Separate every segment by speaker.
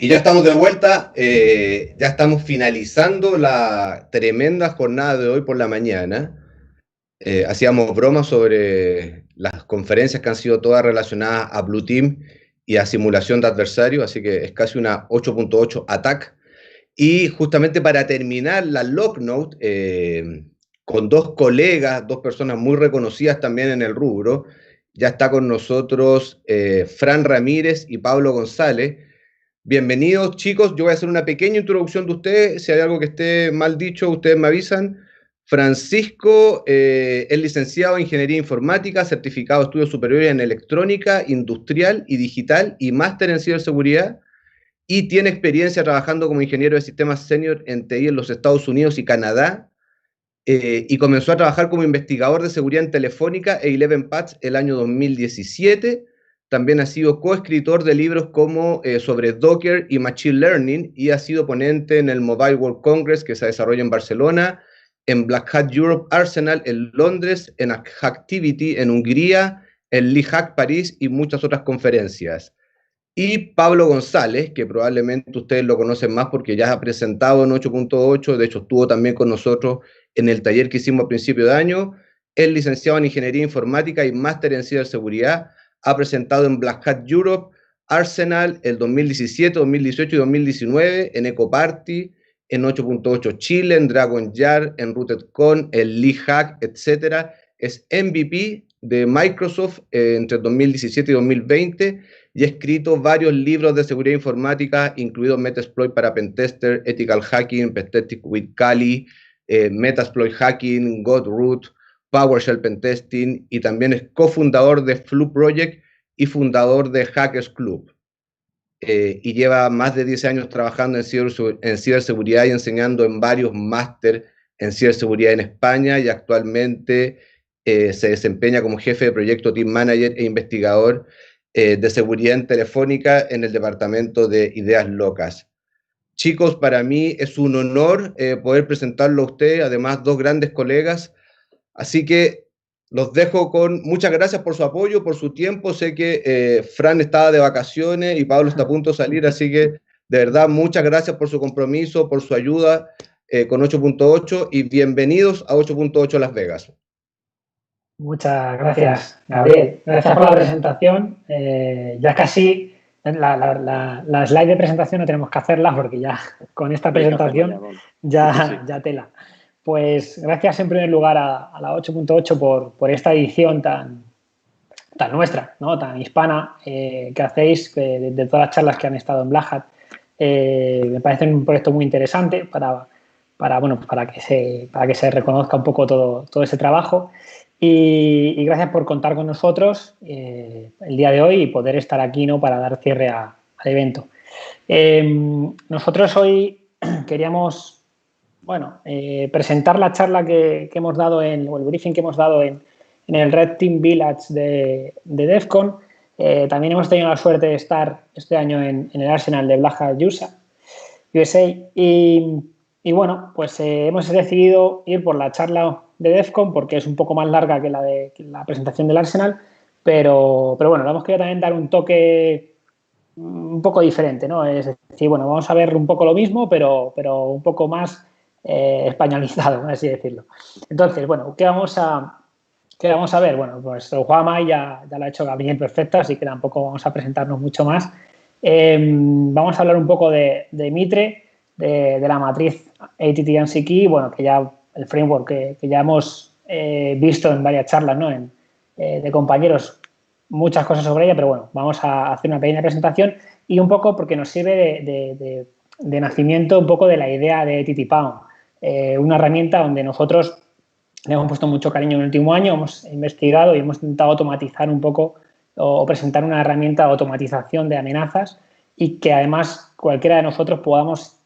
Speaker 1: Y ya estamos de vuelta, ya estamos finalizando la tremenda jornada de hoy por la mañana. Hacíamos bromas sobre las conferencias que han sido todas relacionadas a Blue Team y a simulación de adversarios, así que es casi una 8.8 attack. Y justamente para terminar la Locknote, con dos colegas, dos personas muy reconocidas también en el rubro, ya está con nosotros Fran Ramírez y Pablo González. Bienvenidos, chicos. Yo voy a hacer una pequeña introducción de ustedes. Si hay algo que esté mal dicho, ustedes me avisan. Francisco es licenciado en Ingeniería Informática, certificado de Estudios Superiores en Electrónica, Industrial y Digital y máster en Ciberseguridad. Y tiene experiencia trabajando como ingeniero de sistemas senior en TI en los Estados Unidos y Canadá. Y comenzó a trabajar como investigador de seguridad en Telefónica e 11pads el año 2017. También ha sido coescritor de libros como sobre Docker y Machine Learning y ha sido ponente en el Mobile World Congress que se desarrolla en Barcelona, en Black Hat Europe Arsenal en Londres, en Hacktivity en Hungría, en LeHack París y muchas otras conferencias. Y Pablo González, que probablemente ustedes lo conocen más porque ya ha presentado en 8.8, de hecho estuvo también con nosotros en el taller que hicimos a principio de año, es licenciado en Ingeniería Informática y máster en Ciberseguridad, ha presentado en Black Hat Europe, Arsenal, el 2017, 2018 y 2019, en EcoParty, en 8.8 Chile, en Dragon Jar, en RootedCon, en LeHack, etc. Es MVP de Microsoft entre 2017 y 2020 y ha escrito varios libros de seguridad informática, incluidos Metasploit para Pentester, Ethical Hacking, Pentesting with Kali, Metasploit Hacking, Godroot, PowerShell Pentesting, y también es cofundador de Flu Project y fundador de Hackers Club. Y lleva más de 10 años trabajando en ciberseguridad y enseñando en varios máster en ciberseguridad en España y actualmente se desempeña como jefe de proyecto, team manager e investigador de seguridad en Telefónica en el departamento de Ideas Locas. Chicos, para mí es un honor poder presentarlo a ustedes, además dos grandes colegas, así que los dejo con muchas gracias por su apoyo, por su tiempo. Sé que Fran estaba de vacaciones y Pablo está a punto de salir, así que de verdad muchas gracias por su compromiso, por su ayuda con 8.8 y bienvenidos a 8.8 Las Vegas.
Speaker 2: Muchas gracias, Gabriel. Gracias por la presentación. Ya casi la slide de presentación no tenemos que hacerla porque ya con esta presentación ya tela. Pues gracias en primer lugar a la 8.8 por esta edición tan nuestra, ¿no? Tan hispana que hacéis de todas las charlas que han estado en Black Hat. Me parece un proyecto muy interesante para que se reconozca un poco todo ese trabajo. Y gracias por contar con nosotros el día de hoy y poder estar aquí, ¿no?, para dar cierre al evento. Nosotros hoy queríamos presentar la charla que hemos dado o el briefing que hemos dado en el Red Team Village de DEF CON. También hemos tenido la suerte de estar este año en el Arsenal de Black Hat USA. Y bueno, pues hemos decidido ir por la charla de DEF CON porque es un poco más larga que la presentación del Arsenal, pero bueno, le hemos querido también dar un toque un poco diferente, ¿no? Es decir, bueno, vamos a ver un poco lo mismo, pero un poco más españolizado, así decirlo. Entonces, bueno, ¿qué vamos a ver? Bueno, pues el Juanma ya lo ha hecho Gabriel perfecto, así que tampoco vamos a presentarnos mucho más. Vamos a hablar un poco de Mitre, de la matriz ATT&CKey, Key, bueno, que ya el framework que ya hemos visto en varias charlas, ¿no?, de compañeros, muchas cosas sobre ella, pero bueno, vamos a hacer una pequeña presentación y un poco porque nos sirve de nacimiento un poco de la idea de ATT-Pound, una herramienta donde nosotros le hemos puesto mucho cariño en el último año, hemos investigado y hemos intentado automatizar un poco o presentar una herramienta de automatización de amenazas y que además cualquiera de nosotros podamos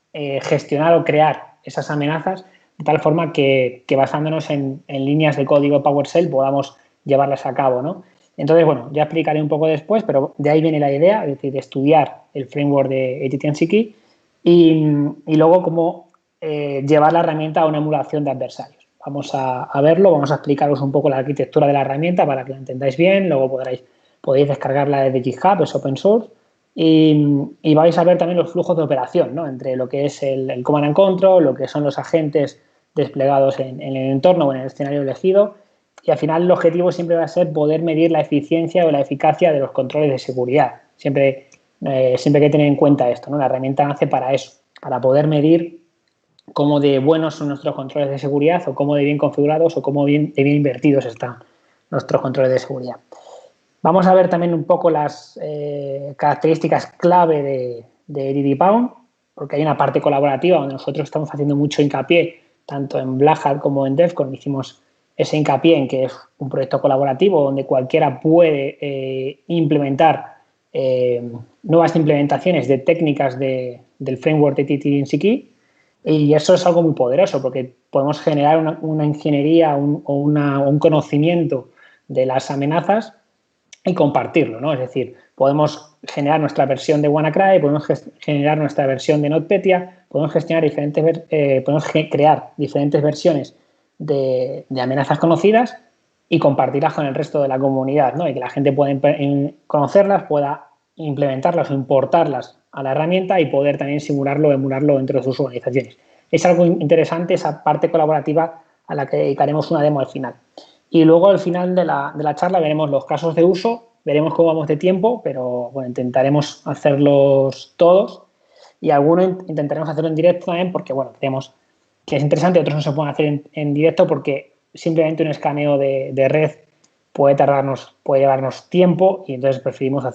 Speaker 2: gestionar o crear esas amenazas de tal forma que basándonos en líneas de código PowerShell podamos llevarlas a cabo, ¿no? Entonces, bueno, ya explicaré un poco después, pero de ahí viene la idea, es decir, de estudiar el framework de ATT&CK y luego cómo llevar la herramienta a una emulación de adversarios. Vamos a verlo, vamos a explicaros un poco la arquitectura de la herramienta para que la entendáis bien, luego podéis descargarla desde GitHub, es open source, y vais a ver también los flujos de operación, ¿no? Entre lo que es el command and control, lo que son los agentes desplegados en el entorno o en el escenario elegido, y al final el objetivo siempre va a ser poder medir la eficiencia o la eficacia de los controles de seguridad. Siempre hay que tener en cuenta esto, ¿no? La herramienta nace para eso, para poder medir cómo de buenos son nuestros controles de seguridad o cómo de bien configurados o cómo de bien invertidos están nuestros controles de seguridad. Vamos a ver también un poco las características clave de ATT-Pound, porque hay una parte colaborativa donde nosotros estamos haciendo mucho hincapié, tanto en Black Hat como en DEFCON, hicimos ese hincapié en que es un proyecto colaborativo donde cualquiera puede implementar nuevas implementaciones de técnicas del framework de ATT&CK, y eso es algo muy poderoso porque podemos generar una ingeniería o un conocimiento de las amenazas y compartirlo, ¿no? Es decir, podemos generar nuestra versión de WannaCry, podemos generar nuestra versión de NotPetya, podemos crear diferentes versiones de amenazas conocidas y compartirlas con el resto de la comunidad, ¿no? Y que la gente pueda conocerlas, pueda implementarlas o importarlas a la herramienta y poder también simularlo o emularlo dentro de sus organizaciones. Es algo interesante esa parte colaborativa a la que dedicaremos una demo al final. Y luego al final de la charla veremos los casos de uso, veremos cómo vamos de tiempo, pero bueno, intentaremos hacerlos todos y algunos intentaremos hacerlo en directo también porque, bueno, creemos que es interesante, otros no se pueden hacer en directo porque simplemente un escaneo de red puede llevarnos tiempo y entonces preferimos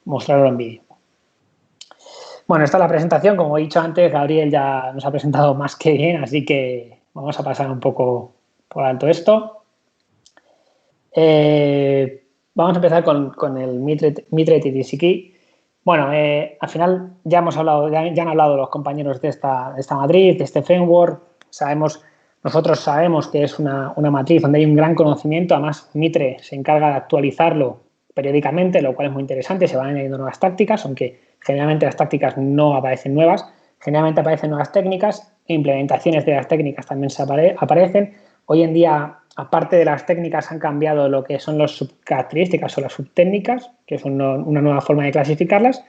Speaker 2: mostrarlo en vídeo. Bueno, esta es la presentación. Como he dicho antes, Gabriel ya nos ha presentado más que bien, así que vamos a pasar un poco por alto esto. Vamos a empezar con el Mitre ATT&CK. Bueno, al final ya han hablado los compañeros de esta matriz, de este framework. Nosotros sabemos que es una matriz donde hay un gran conocimiento. Además, Mitre se encarga de actualizarlo periódicamente, lo cual es muy interesante. Se van añadiendo nuevas tácticas, aunque generalmente las tácticas no aparecen nuevas. Generalmente aparecen nuevas técnicas e implementaciones de las técnicas también aparecen. Hoy en día, aparte de las técnicas, han cambiado lo que son las subcaracterísticas o las subtécnicas, que es una nueva forma de clasificarlas.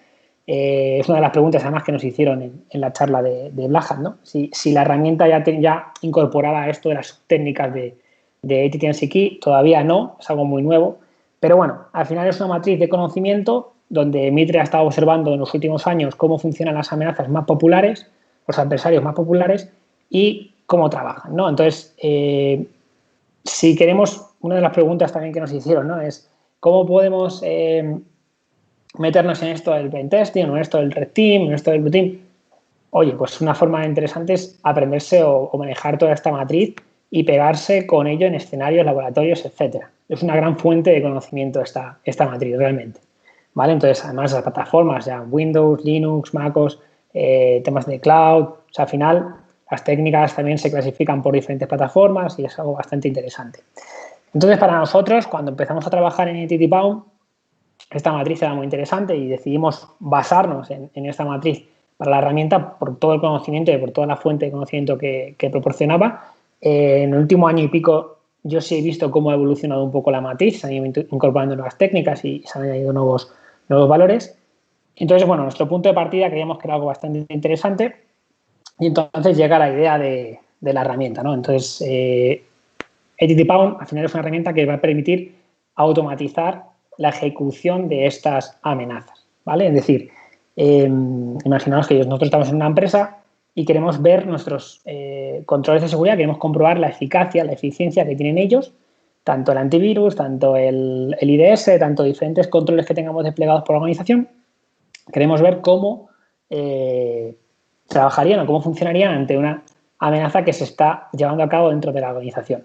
Speaker 2: Es una de las preguntas además que nos hicieron en la charla de Black Hat, ¿no? Si la herramienta ya incorporaba esto de las subtécnicas de ATT&CK, todavía no, es algo muy nuevo. Pero bueno, al final es una matriz de conocimiento donde Mitre ha estado observando en los últimos años cómo funcionan las amenazas más populares, los adversarios más populares y cómo trabajan, ¿no? Entonces, si queremos, una de las preguntas también que nos hicieron, ¿no? Es cómo podemos meternos en esto del pentesting, o en esto del red team, en esto del blue team. Oye, pues una forma interesante es aprenderse o manejar toda esta matriz y pegarse con ello en escenarios, laboratorios, etcétera. Es una gran fuente de conocimiento esta matriz, realmente. ¿Vale? Entonces, además, las plataformas, ya Windows, Linux, MacOS, temas de cloud, o sea, al final, las técnicas también se clasifican por diferentes plataformas y es algo bastante interesante. Entonces, para nosotros, cuando empezamos a trabajar en ATT-Pound, esta matriz era muy interesante y decidimos basarnos en esta matriz para la herramienta por todo el conocimiento y por toda la fuente de conocimiento que proporcionaba. En el último año y pico yo sí he visto cómo ha evolucionado un poco la matriz, se han ido incorporando nuevas técnicas y se han añadido nuevos valores. Entonces, bueno, nuestro punto de partida creíamos que era algo bastante interesante y entonces llega la idea de la herramienta, ¿no? Entonces, ATT-Pound al final es una herramienta que va a permitir automatizar la ejecución de estas amenazas, ¿vale? Es decir, imaginaos que nosotros estamos en una empresa y queremos ver nuestros controles de seguridad, queremos comprobar la eficacia, la eficiencia que tienen ellos, tanto el antivirus, tanto el IDS, tanto diferentes controles que tengamos desplegados por la organización. Queremos ver cómo trabajarían o cómo funcionarían ante una amenaza que se está llevando a cabo dentro de la organización.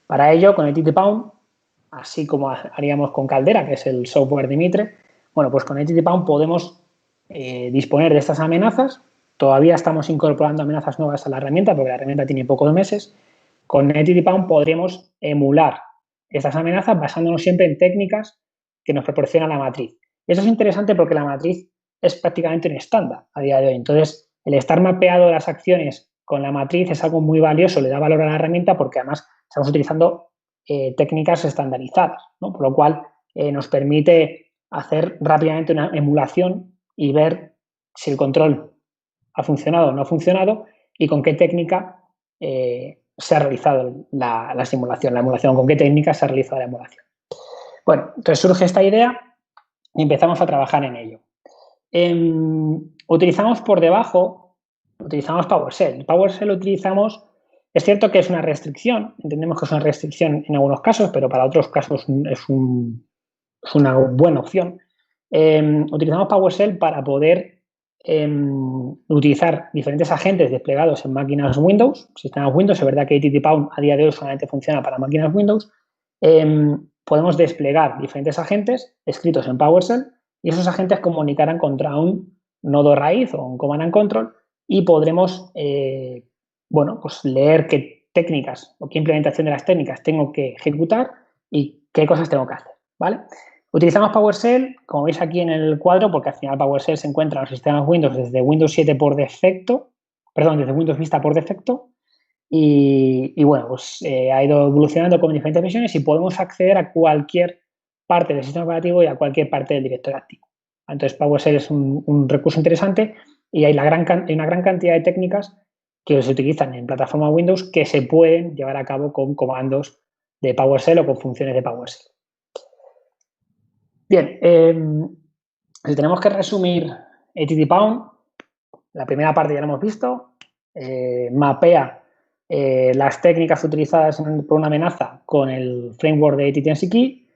Speaker 2: Para ello, con ATT-Pound, así como haríamos con Caldera, que es el software de Mitre, bueno, pues con ATT-Pound podemos disponer de estas amenazas todavía estamos incorporando amenazas nuevas a la herramienta, porque la herramienta tiene pocos meses. Con NetDDPound podremos emular estas amenazas basándonos siempre en técnicas que nos proporciona la matriz. Eso es interesante porque la matriz es prácticamente un estándar a día de hoy. Entonces, el estar mapeado las acciones con la matriz es algo muy valioso, le da valor a la herramienta porque además estamos utilizando técnicas estandarizadas, ¿no? Por lo cual nos permite hacer rápidamente una emulación y ver si el control ha funcionado o no ha funcionado y con qué técnica se ha realizado la simulación, la emulación, con qué técnica se ha realizado la emulación. Bueno, entonces surge esta idea y empezamos a trabajar en ello. Utilizamos por debajo, utilizamos PowerShell. PowerShell utilizamos, es cierto que es una restricción, entendemos que es una restricción en algunos casos, pero para otros casos es una buena opción. Utilizamos PowerShell para poder utilizar diferentes agentes desplegados en máquinas Windows, sistemas Windows. Es verdad que NetDDPound a día de hoy solamente funciona para máquinas Windows. Podemos desplegar diferentes agentes escritos en PowerShell y esos agentes comunicarán contra un nodo raíz o un command and control y podremos pues leer qué técnicas o qué implementación de las técnicas tengo que ejecutar y qué cosas tengo que hacer, ¿vale? Utilizamos PowerShell, como veis aquí en el cuadro, porque al final PowerShell se encuentra en los sistemas Windows desde Windows 7 por defecto, desde Windows Vista por defecto, y bueno, pues ha ido evolucionando con diferentes versiones y podemos acceder a cualquier parte del sistema operativo y a cualquier parte del directorio activo. Entonces, PowerShell es un recurso interesante y hay una gran cantidad de técnicas que se utilizan en plataforma Windows que se pueden llevar a cabo con comandos de PowerShell o con funciones de PowerShell. Bien, si tenemos que resumir NetDDPound, la primera parte ya la hemos visto, mapea las técnicas utilizadas por una amenaza con el framework de TTNCKey.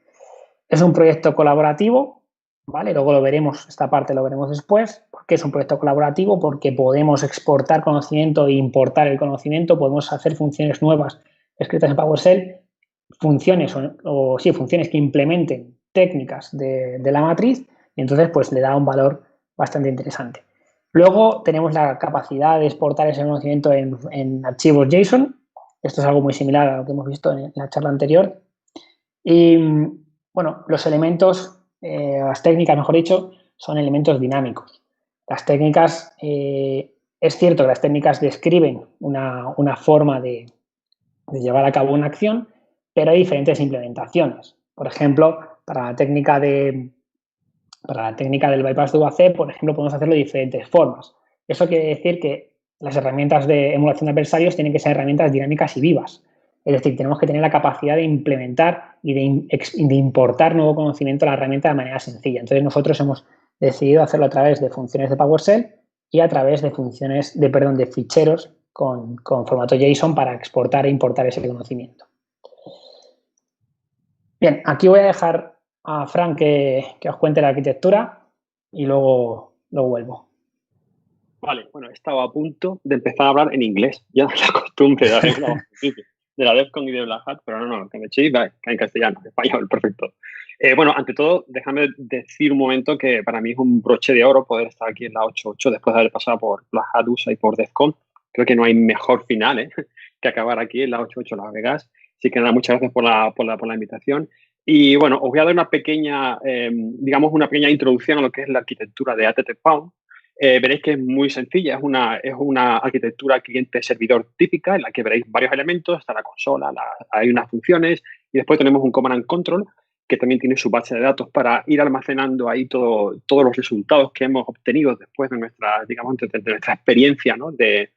Speaker 2: Es un proyecto colaborativo, ¿vale? Luego lo veremos, esta parte lo veremos después. ¿Por qué es un proyecto colaborativo? Porque podemos exportar conocimiento e importar el conocimiento, podemos hacer funciones nuevas escritas en PowerShell, funciones funciones que implementen técnicas de la matriz y entonces pues le da un valor bastante interesante. Luego tenemos la capacidad de exportar ese conocimiento en archivos JSON. Esto es algo muy similar a lo que hemos visto en la charla anterior. Y bueno, los elementos, las técnicas, mejor dicho, son elementos dinámicos. Las técnicas, es cierto que las técnicas describen una forma de llevar a cabo una acción, pero hay diferentes implementaciones. Por ejemplo, para la técnica del bypass de UAC, por ejemplo, podemos hacerlo de diferentes formas. Eso quiere decir que las herramientas de emulación de adversarios tienen que ser herramientas dinámicas y vivas. Es decir, tenemos que tener la capacidad de implementar y de importar nuevo conocimiento a la herramienta de manera sencilla. Entonces, nosotros hemos decidido hacerlo a través de funciones de PowerShell y a través de de ficheros con formato JSON para exportar e importar ese conocimiento. Bien, aquí voy a dejar a Fran que os cuente la arquitectura y luego vuelvo.
Speaker 3: Vale, bueno, he estado a punto de empezar a hablar en inglés. Ya no es la costumbre de la DEFCON y de Black Hat, pero no, que me echéis en castellano, en español, perfecto. Bueno, ante todo, déjame decir un momento que para mí es un broche de oro poder estar aquí en la 8.8 después de haber pasado por Black Hat USA y por DEFCON. Creo que no hay mejor final que acabar aquí en la 8.8 Las Vegas. Así que nada, muchas gracias por la invitación. Y bueno, os voy a dar una pequeña introducción a lo que es la arquitectura de ATTPound. Veréis que es muy sencilla, es una arquitectura cliente-servidor típica en la que veréis varios elementos, está la consola, hay unas funciones y después tenemos un command and control que también tiene su base de datos para ir almacenando ahí todos los resultados que hemos obtenido después de nuestra experiencia, ¿no? de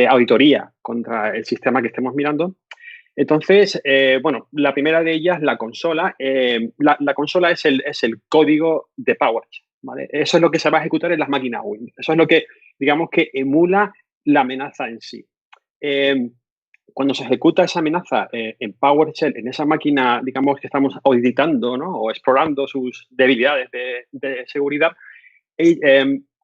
Speaker 3: auditoría contra el sistema que estemos mirando. Entonces, la primera de ellas, la consola. La consola es el código de PowerShell, ¿vale? Eso es lo que se va a ejecutar en las máquinas Windows. Eso es lo que, que emula la amenaza en sí. Cuando se ejecuta esa amenaza en PowerShell, en esa máquina, que estamos auditando, ¿no? O explorando sus debilidades de seguridad,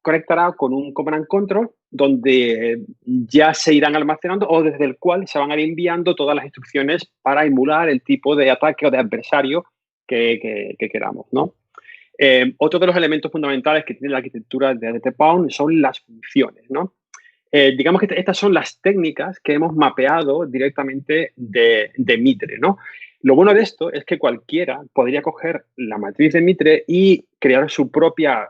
Speaker 3: conectará con un command and control donde ya se irán almacenando o desde el cual se van a ir enviando todas las instrucciones para emular el tipo de ataque o de adversario que queramos, ¿no? Otro de los elementos fundamentales que tiene la arquitectura de ATT-Pound son las funciones, ¿no? Digamos que estas son las técnicas que hemos mapeado directamente de Mitre, ¿no? Lo bueno de esto es que cualquiera podría coger la matriz de Mitre y crear su propia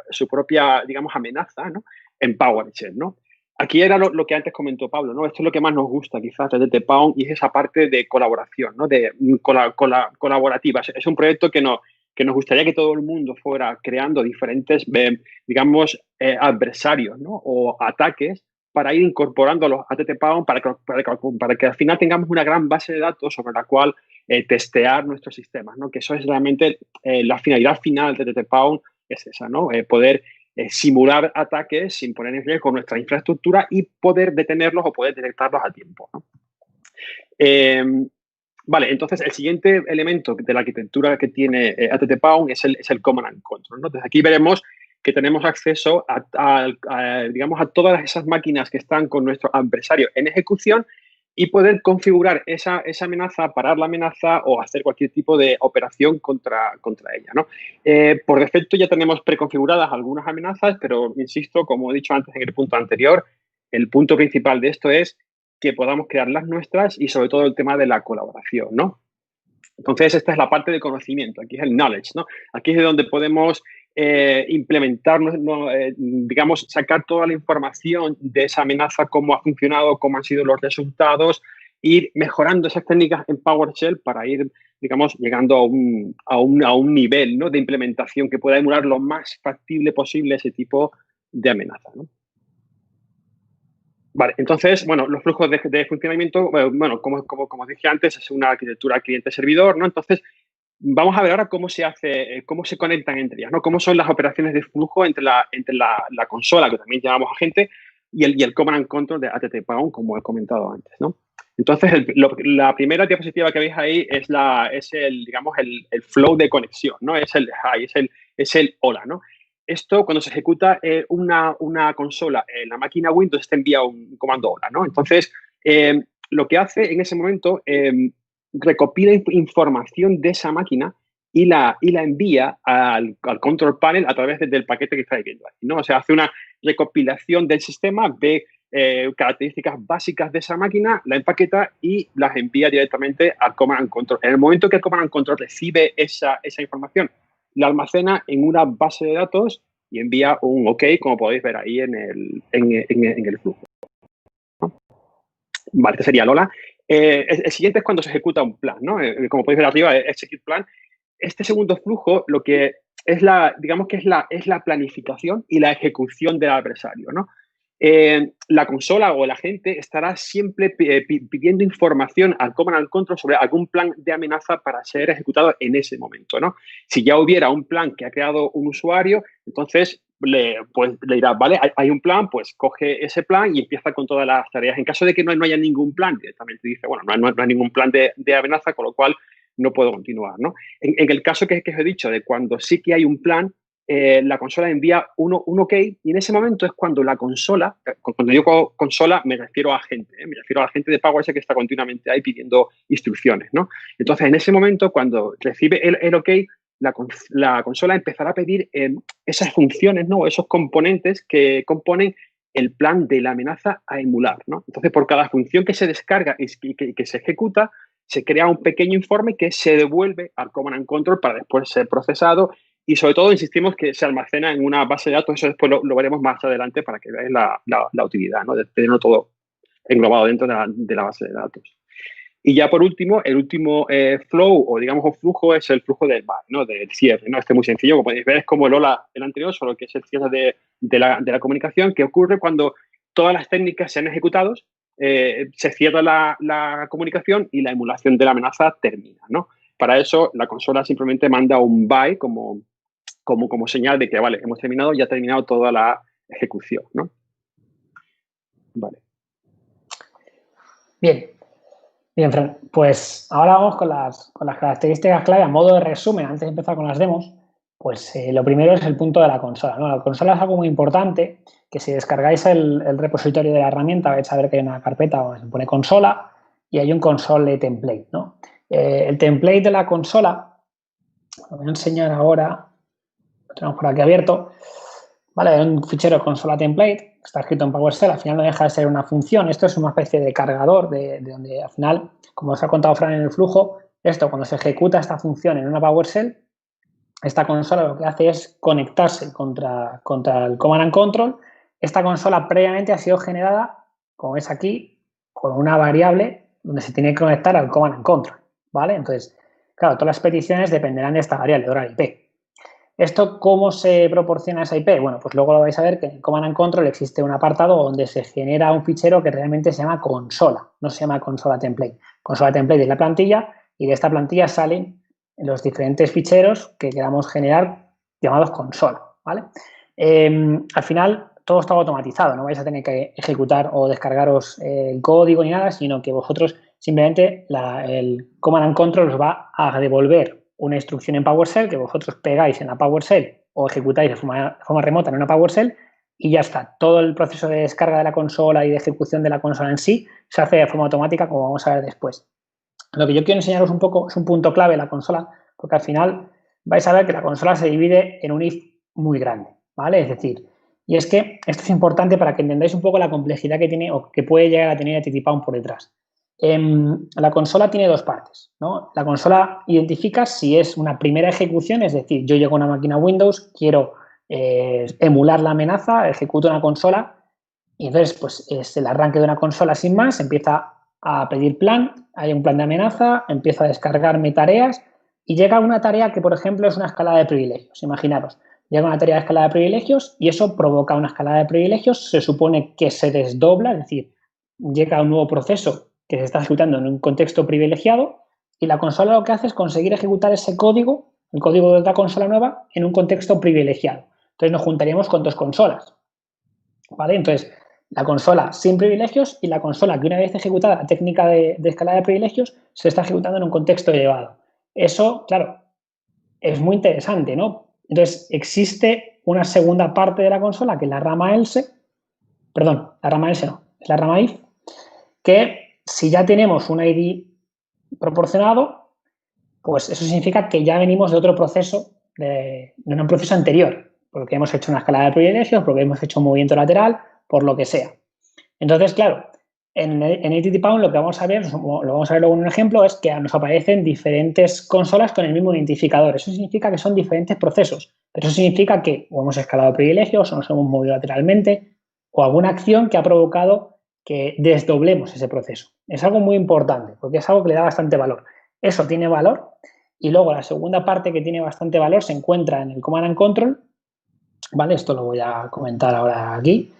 Speaker 3: digamos, amenaza, ¿no? En PowerShell, ¿no? Aquí era lo que antes comentó Pablo, ¿no? Esto es lo que más nos gusta quizás de ATT-Pound y es esa parte de colaboración, ¿no? De colaborativa. Es un proyecto que nos gustaría que todo el mundo fuera creando diferentes, digamos, adversarios, ¿no? O ataques para ir incorporando los ATT-Pound para que al final tengamos una gran base de datos sobre la cual testear nuestros sistemas, ¿no? Que eso es realmente la finalidad final de ATT-Pound, es esa, ¿no? Poder simular ataques sin poner en riesgo nuestra infraestructura y poder detenerlos o poder detectarlos a tiempo, ¿no? Vale, entonces el siguiente elemento de la arquitectura que tiene ATT-Pound es el Command and Control, ¿no? Entonces aquí veremos que tenemos acceso digamos, a todas esas máquinas que están con nuestro adversario en ejecución y poder configurar esa amenaza, parar la amenaza o hacer cualquier tipo de operación contra ella, ¿no? Por defecto ya tenemos preconfiguradas algunas amenazas, pero insisto, como he dicho antes en el punto anterior, el punto principal de esto es que podamos crear las nuestras y sobre todo el tema de la colaboración, ¿no? Entonces, esta es la parte de conocimiento, aquí es el knowledge, ¿no? Aquí es de donde podemos implementar, digamos, sacar toda la información de esa amenaza, cómo ha funcionado, cómo han sido los resultados, ir mejorando esas técnicas en PowerShell para ir, digamos, llegando a un nivel, ¿no? De implementación que pueda emular lo más factible posible ese tipo de amenaza, ¿no? Vale, entonces, bueno, los flujos de funcionamiento, bueno, como dije antes, es una arquitectura cliente-servidor, ¿no? Entonces, vamos a ver ahora cómo se hace, cómo se conectan entre ellas, ¿no? Cómo son las operaciones de flujo entre la consola, que también llamamos agente, y el Command and Control de ATT-Pound, como he comentado antes, ¿no? Entonces, la primera diapositiva que veis ahí es el flow de conexión, ¿no? Es el hi, es el hola, ¿no? Esto, cuando se ejecuta una consola en la máquina Windows, te envía un comando hola, ¿no? Entonces, lo que hace en ese momento, recopila información de esa máquina y la envía al control panel a través del paquete que estáis viendo aquí, ¿no? O sea, hace una recopilación del sistema, ve características básicas de esa máquina, la empaqueta y las envía directamente al Command and Control. En el momento que el Command and Control recibe esa información, la almacena en una base de datos y envía un OK, como podéis ver ahí en el flujo, ¿no? Vale, este sería el hola. El siguiente es cuando se ejecuta un plan, ¿no? Como podéis ver arriba, execute plan. Este segundo flujo, lo que es digamos que es la planificación y la ejecución del adversario, ¿no? La consola o el agente estará siempre pidiendo información al Command and Control sobre algún plan de amenaza para ser ejecutado en ese momento, ¿no? Si ya hubiera un plan que ha creado un usuario, entonces le dirá, vale, hay un plan, pues coge ese plan y empieza con todas las tareas. En caso de que no haya ningún plan, directamente dice, bueno, no hay ningún plan de amenaza, con lo cual no puedo continuar, ¿no? En el caso que os he dicho de cuando sí que hay un plan, la consola envía un OK y en ese momento es cuando la consola, cuando digo consola me refiero a agente, me refiero al agente de PowerShell que está continuamente ahí pidiendo instrucciones, ¿no? Entonces, en ese momento, cuando recibe el OK, la consola empezará a pedir esas funciones, ¿no? Esos componentes que componen el plan de la amenaza a emular, ¿no? Entonces, por cada función que se descarga y que se ejecuta, se crea un pequeño informe que se devuelve al Command and Control para después ser procesado y, sobre todo, insistimos que se almacena en una base de datos. Eso después lo veremos más adelante para que veáis la utilidad, ¿no? De tenerlo todo englobado dentro de la base de datos. Y ya por último, el último flow o digamos un flujo es el flujo del byte, ¿no? Del cierre, ¿no? Este es muy sencillo, como podéis ver, es como el hola el anterior, solo que es el cierre de la comunicación, que ocurre cuando todas las técnicas se han ejecutado, se cierra la comunicación y la emulación de la amenaza termina, ¿no? Para eso, la consola simplemente manda un byte como señal de que, vale, hemos terminado, ya ha terminado toda la ejecución, ¿no? Vale.
Speaker 2: Bien, Fran, pues ahora vamos con las características clave a modo de resumen. Antes de empezar con las demos, pues lo primero es el punto de la consola, ¿no? La consola es algo muy importante, que si descargáis el repositorio de la herramienta vais a ver que hay una carpeta donde se pone consola y hay un console template, ¿no? El template de la consola, lo voy a enseñar ahora. lo tenemos por aquí abierto, ¿vale? Un fichero consola template que está escrito en PowerShell, al final no deja de ser una función. Esto es una especie de cargador de donde al final, como os ha contado Fran en el flujo, esto cuando se ejecuta esta función en una PowerShell, esta consola lo que hace es conectarse contra el Command and Control. Esta consola previamente ha sido generada, como ves aquí, con una variable donde se tiene que conectar al Command and Control, ¿vale? Entonces, claro, todas las peticiones dependerán de esta variable, de la IP. ¿Esto cómo se proporciona esa IP? Bueno, pues luego lo vais a ver que en el Command and Control existe un apartado donde se genera un fichero que realmente se llama consola, no se llama consola template. Consola template es la plantilla y de esta plantilla salen los diferentes ficheros que queramos generar llamados consola, ¿vale? Al final todo está automatizado, no vais a tener que ejecutar o descargaros el código ni nada, sino que vosotros simplemente el Command and Control os va a devolver una instrucción en PowerShell que vosotros pegáis en la PowerShell o ejecutáis de forma remota en una PowerShell y ya está. Todo el proceso de descarga de la consola y de ejecución de la consola en sí se hace de forma automática, como vamos a ver después. Lo que yo quiero enseñaros un poco es un punto clave en la consola, porque al final vais a ver que la consola se divide en un if muy grande, ¿vale? Es decir, y es que esto es importante para que entendáis un poco la complejidad que tiene o que puede llegar a tener TTPound por detrás. La consola tiene dos partes, ¿no? La consola identifica si es una primera ejecución, es decir, yo llego a una máquina Windows, quiero emular la amenaza, ejecuto una consola y entonces pues es el arranque de una consola sin más, empieza a pedir plan, hay un plan de amenaza, empiezo a descargarme tareas y llega una tarea que, por ejemplo, es una escalada de privilegios. Imaginaros, llega una tarea de escalada de privilegios y eso provoca una escalada de privilegios, se supone que se desdobla, es decir, llega un nuevo proceso que se está ejecutando en un contexto privilegiado y la consola lo que hace es conseguir ejecutar ese código, el código de otra consola nueva, en un contexto privilegiado. Entonces nos juntaríamos con dos consolas, ¿vale? Entonces, la consola sin privilegios y la consola que una vez ejecutada la técnica de escalada de privilegios se está ejecutando en un contexto elevado. Eso, claro, es muy interesante, ¿no? Entonces, existe una segunda parte de la consola que es la rama else, perdón, la rama else no, es la rama if, que si ya tenemos un ID proporcionado, pues eso significa que ya venimos de otro proceso, de un proceso anterior, porque hemos hecho una escalada de privilegios, porque hemos hecho un movimiento lateral, por lo que sea. Entonces, claro, en TTPound lo que vamos a ver, lo vamos a ver luego en un ejemplo, es que nos aparecen diferentes consolas con el mismo identificador. Eso significa que son diferentes procesos, pero eso significa que o hemos escalado privilegios o nos hemos movido lateralmente o alguna acción que ha provocado que desdoblemos ese proceso. Es algo muy importante porque es algo que le da bastante valor. Eso tiene valor y luego la segunda parte que tiene bastante valor se encuentra en el Command and Control, ¿vale? Esto lo voy a comentar ahora aquí.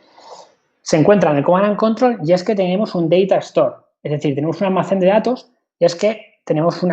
Speaker 2: Se encuentra en el Command and Control y es que tenemos un data store, es decir, tenemos un almacén de datos y es que tenemos en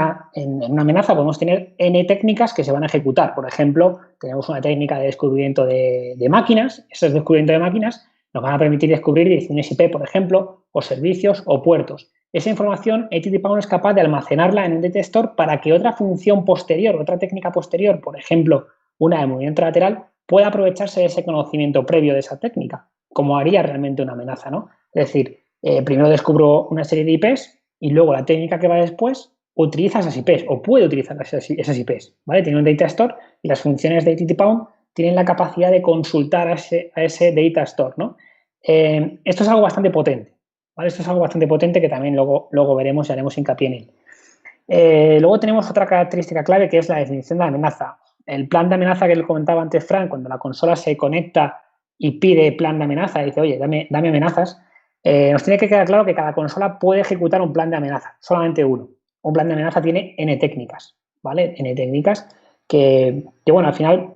Speaker 2: una amenaza podemos tener N técnicas que se van a ejecutar. Por ejemplo, tenemos una técnica de descubrimiento de máquinas. Esos descubrimientos de máquinas nos van a permitir descubrir direcciones IP, por ejemplo, o servicios o puertos. Esa información, TTPound es capaz de almacenarla en un data store para que otra función posterior, otra técnica posterior, por ejemplo, una de movimiento lateral, pueda aprovecharse de ese conocimiento previo de esa técnica, como haría realmente una amenaza, ¿no? Es decir, primero descubro una serie de IPs y luego la técnica que va después utiliza esas IPs o puede utilizar esas IPs, ¿vale? Tiene un data store y las funciones de TTPound tienen la capacidad de consultar a ese data store, ¿no? Esto es algo bastante potente, ¿vale? Esto es algo bastante potente que también luego veremos y haremos hincapié en él. Luego tenemos otra característica clave que es la definición de la amenaza. El plan de amenaza que le comentaba antes Fran, cuando la consola se conecta y pide plan de amenaza, y dice, oye, dame amenazas, nos tiene que quedar claro que cada consola puede ejecutar un plan de amenaza, solamente uno. Un plan de amenaza tiene N técnicas, ¿vale? N técnicas que bueno, al final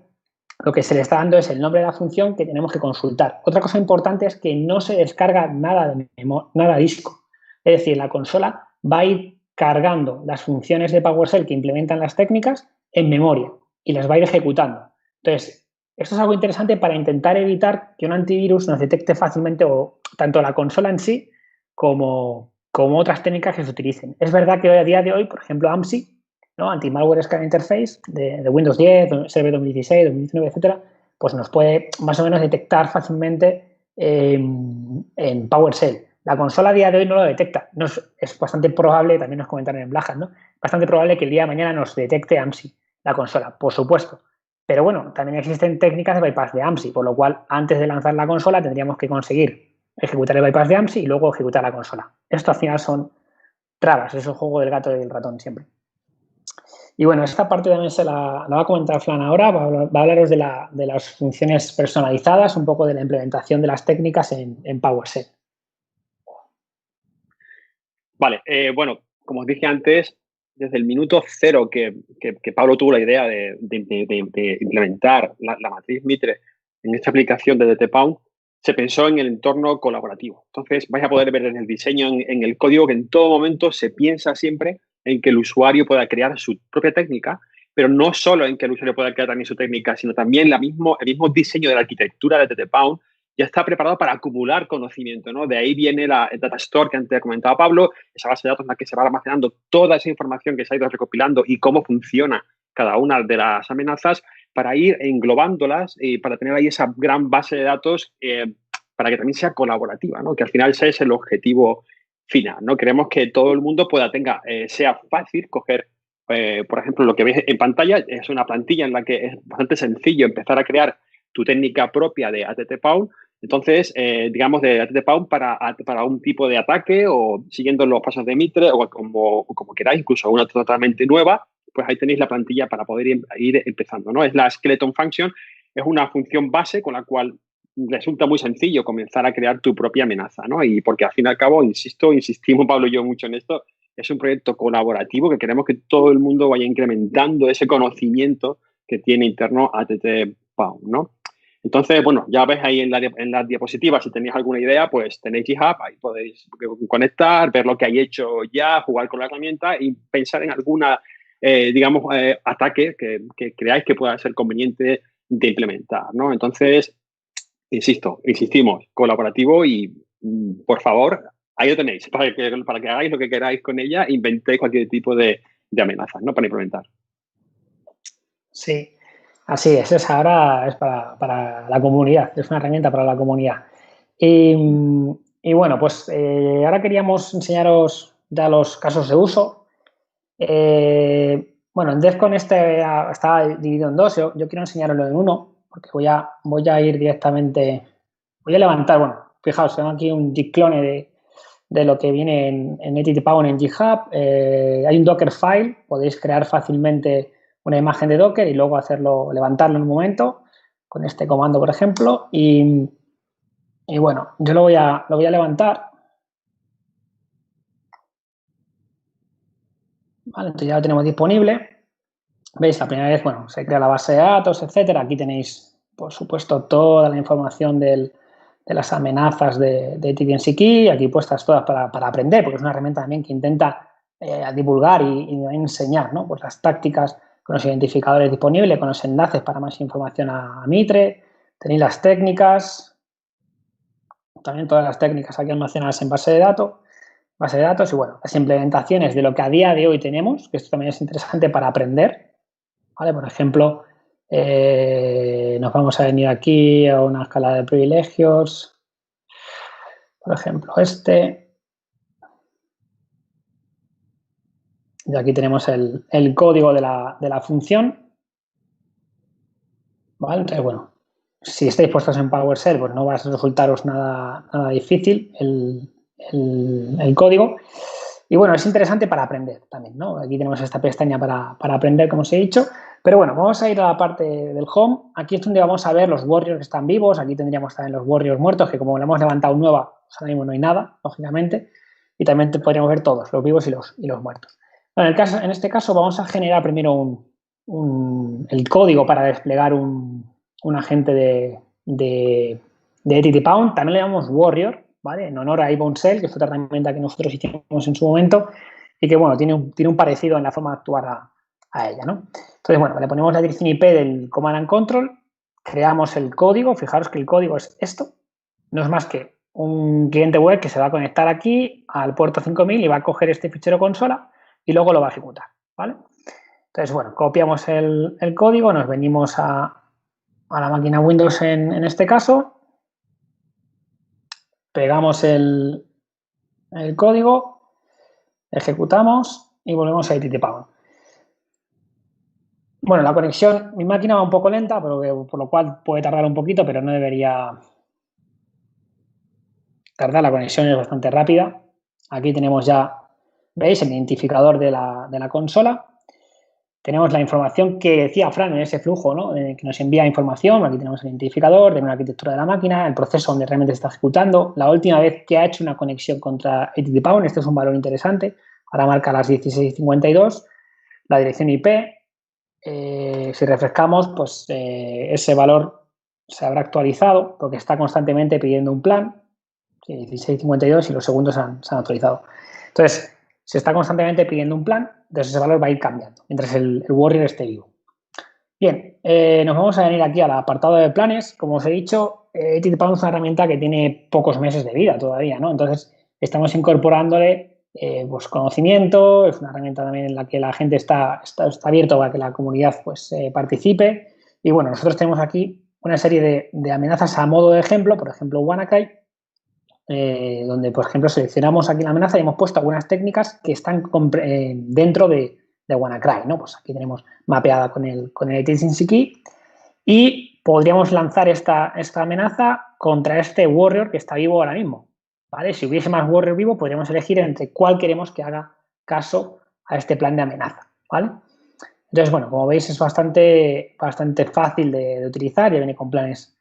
Speaker 2: lo que se le está dando es el nombre de la función que tenemos que consultar. Otra cosa importante es que no se descarga nada a disco. Es decir, la consola va a ir cargando las funciones de PowerShell que implementan las técnicas en memoria y las va a ir ejecutando. Entonces, esto es algo interesante para intentar evitar que un antivirus nos detecte fácilmente o tanto la consola en sí como otras técnicas que se utilicen. Es verdad que a día de hoy, por ejemplo, AMSI, ¿no? Anti-Malware Scan Interface de Windows 10, Server 2016, 2019, etcétera, pues nos puede más o menos detectar fácilmente en PowerShell. La consola a día de hoy no lo detecta. Es bastante probable, también nos comentaron en Black Hat, ¿no? Bastante probable que el día de mañana nos detecte AMSI, la consola, por supuesto. Pero bueno, también existen técnicas de bypass de AMSI, por lo cual antes de lanzar la consola tendríamos que conseguir ejecutar el bypass de AMSI y luego ejecutar la consola. Esto al final son trabas, es el juego del gato y del ratón siempre. Y bueno, esta parte también la va a comentar Fran ahora, va a hablaros de las funciones personalizadas, un poco de la implementación de las técnicas en PowerShell.
Speaker 3: Vale, bueno, como os dije antes, desde el minuto cero que Pablo tuvo la idea de implementar la matriz Mitre en esta aplicación de DTPound, se pensó en el entorno colaborativo. Entonces, vais a poder ver en el diseño, en el código, que en todo momento se piensa siempre en que el usuario pueda crear su propia técnica, pero no solo en que el usuario pueda crear también su técnica, sino también el mismo diseño de la arquitectura de DTPound ya está preparado para acumular conocimiento, ¿no? De ahí viene el Data Store que antes comentaba Pablo, esa base de datos en la que se va almacenando toda esa información que se ha ido recopilando y cómo funciona cada una de las amenazas para ir englobándolas y para tener ahí esa gran base de datos para que también sea colaborativa, ¿no? Que al final ese es el objetivo final, ¿no? Queremos que todo el mundo sea fácil coger, por ejemplo, lo que veis en pantalla es una plantilla en la que es bastante sencillo empezar a crear tu técnica propia de ATT-Pound. Entonces, digamos, de ATT-Pound para un tipo de ataque o siguiendo los pasos de Mitre o como queráis, incluso una totalmente nueva, pues ahí tenéis la plantilla para poder ir empezando, ¿no? Es la Skeleton Function, es una función base con la cual resulta muy sencillo comenzar a crear tu propia amenaza, ¿no? Y porque al fin y al cabo, insistimos Pablo y yo mucho en esto, es un proyecto colaborativo que queremos que todo el mundo vaya incrementando ese conocimiento que tiene interno ATT-Pound, ¿no? Entonces, bueno, ya ves ahí en las diapositivas, si tenéis alguna idea, pues tenéis GitHub, ahí podéis conectar, ver lo que hay hecho ya, jugar con la herramienta y pensar en alguna, ataque que creáis que pueda ser conveniente de implementar, ¿no? Entonces, insistimos, colaborativo y, por favor, ahí lo tenéis, para que hagáis lo que queráis con ella, inventéis cualquier tipo de amenazas, ¿no? Para implementar.
Speaker 2: Sí. Así es ahora es para la comunidad, es una herramienta para la comunidad. Y bueno, pues ahora queríamos enseñaros ya los casos de uso. Bueno, en Defcon está dividido en dos, yo quiero enseñaroslo en uno, porque voy a ir directamente, voy a levantar, bueno, fijaos, tengo aquí un git clone de lo que viene en ATT-Pound en GitHub. Hay un Dockerfile, podéis crear fácilmente una imagen de Docker y luego levantarlo en un momento con este comando, por ejemplo. Y bueno, yo lo voy a levantar. Vale, entonces ya lo tenemos disponible. Veis, la primera vez, bueno, se crea la base de datos, etcétera. Aquí tenéis, por supuesto, toda la información de las amenazas de TDNC Key, aquí puestas todas para aprender, porque es una herramienta también que intenta divulgar y enseñar, ¿no? Pues las tácticas con los identificadores disponibles, con los enlaces para más información a Mitre. Tenéis las técnicas, también todas las técnicas aquí almacenadas en base de datos y, bueno, las implementaciones de lo que a día de hoy tenemos, que esto también es interesante para aprender, ¿vale? Por ejemplo, nos vamos a venir aquí a una escala de privilegios, por ejemplo, y aquí tenemos el código de la función, ¿vale? Entonces, bueno, si estáis puestos en PowerShell, pues no va a resultaros nada difícil el código. Y bueno, es interesante para aprender también, ¿no? Aquí tenemos esta pestaña para aprender, como os he dicho. Pero bueno, vamos a ir a la parte del home. Aquí es donde vamos a ver los warriors que están vivos. Aquí tendríamos también los warriors muertos, que como le hemos levantado nueva, pues ahora mismo no hay nada, lógicamente. Y también podríamos ver todos, los vivos y los muertos. Bueno, en este caso vamos a generar primero el código para desplegar un agente de ATT-Pound. También le llamamos warrior, ¿vale? En honor a Ibon Cell, que es otra herramienta que nosotros hicimos en su momento y que, bueno, tiene un parecido en la forma de actuar a ella, ¿no? Entonces, bueno, le ponemos la dirección IP del Command and Control, creamos el código. Fijaros que el código es esto, no es más que un cliente web que se va a conectar aquí al puerto 5000 y va a coger este fichero consola y luego lo va a ejecutar, ¿vale? Entonces, bueno, copiamos el código, nos venimos a la máquina Windows en este caso, pegamos el código, ejecutamos y volvemos a ATT-Pound. Bueno, la conexión, mi máquina va un poco lenta, por lo cual puede tardar un poquito, pero no debería tardar. La conexión es bastante rápida. Aquí tenemos ya, ¿veis? El identificador de la consola. Tenemos la información que decía Fran en ese flujo, ¿no? Que nos envía información. Aquí tenemos el identificador de una arquitectura de la máquina, el proceso donde realmente se está ejecutando, la última vez que ha hecho una conexión contra HTTP, este es un valor interesante, ahora marca las 16:52, la dirección IP, si refrescamos, pues ese valor se habrá actualizado porque está constantemente pidiendo un plan, 16:52 y los segundos se han actualizado. Entonces, se está constantemente pidiendo un plan, entonces ese valor va a ir cambiando mientras el Warrior esté vivo. Bien, nos vamos a venir aquí al apartado de planes. Como os he dicho, HTTP es una herramienta que tiene pocos meses de vida todavía, ¿no? Entonces, estamos incorporándole pues conocimiento, es una herramienta también en la que la gente está abierto para que la comunidad pues, participe. Y bueno, nosotros tenemos aquí una serie de amenazas a modo de ejemplo, por ejemplo, WannaCry, donde, por ejemplo, seleccionamos aquí la amenaza y hemos puesto algunas técnicas que están dentro de WannaCry, ¿no? Pues aquí tenemos mapeada con el latency key y podríamos lanzar esta amenaza contra este Warrior que está vivo ahora mismo, ¿vale? Si hubiese más Warrior vivo, podríamos elegir entre cuál queremos que haga caso a este plan de amenaza, ¿vale? Entonces, bueno, como veis es bastante fácil de utilizar, ya viene con planes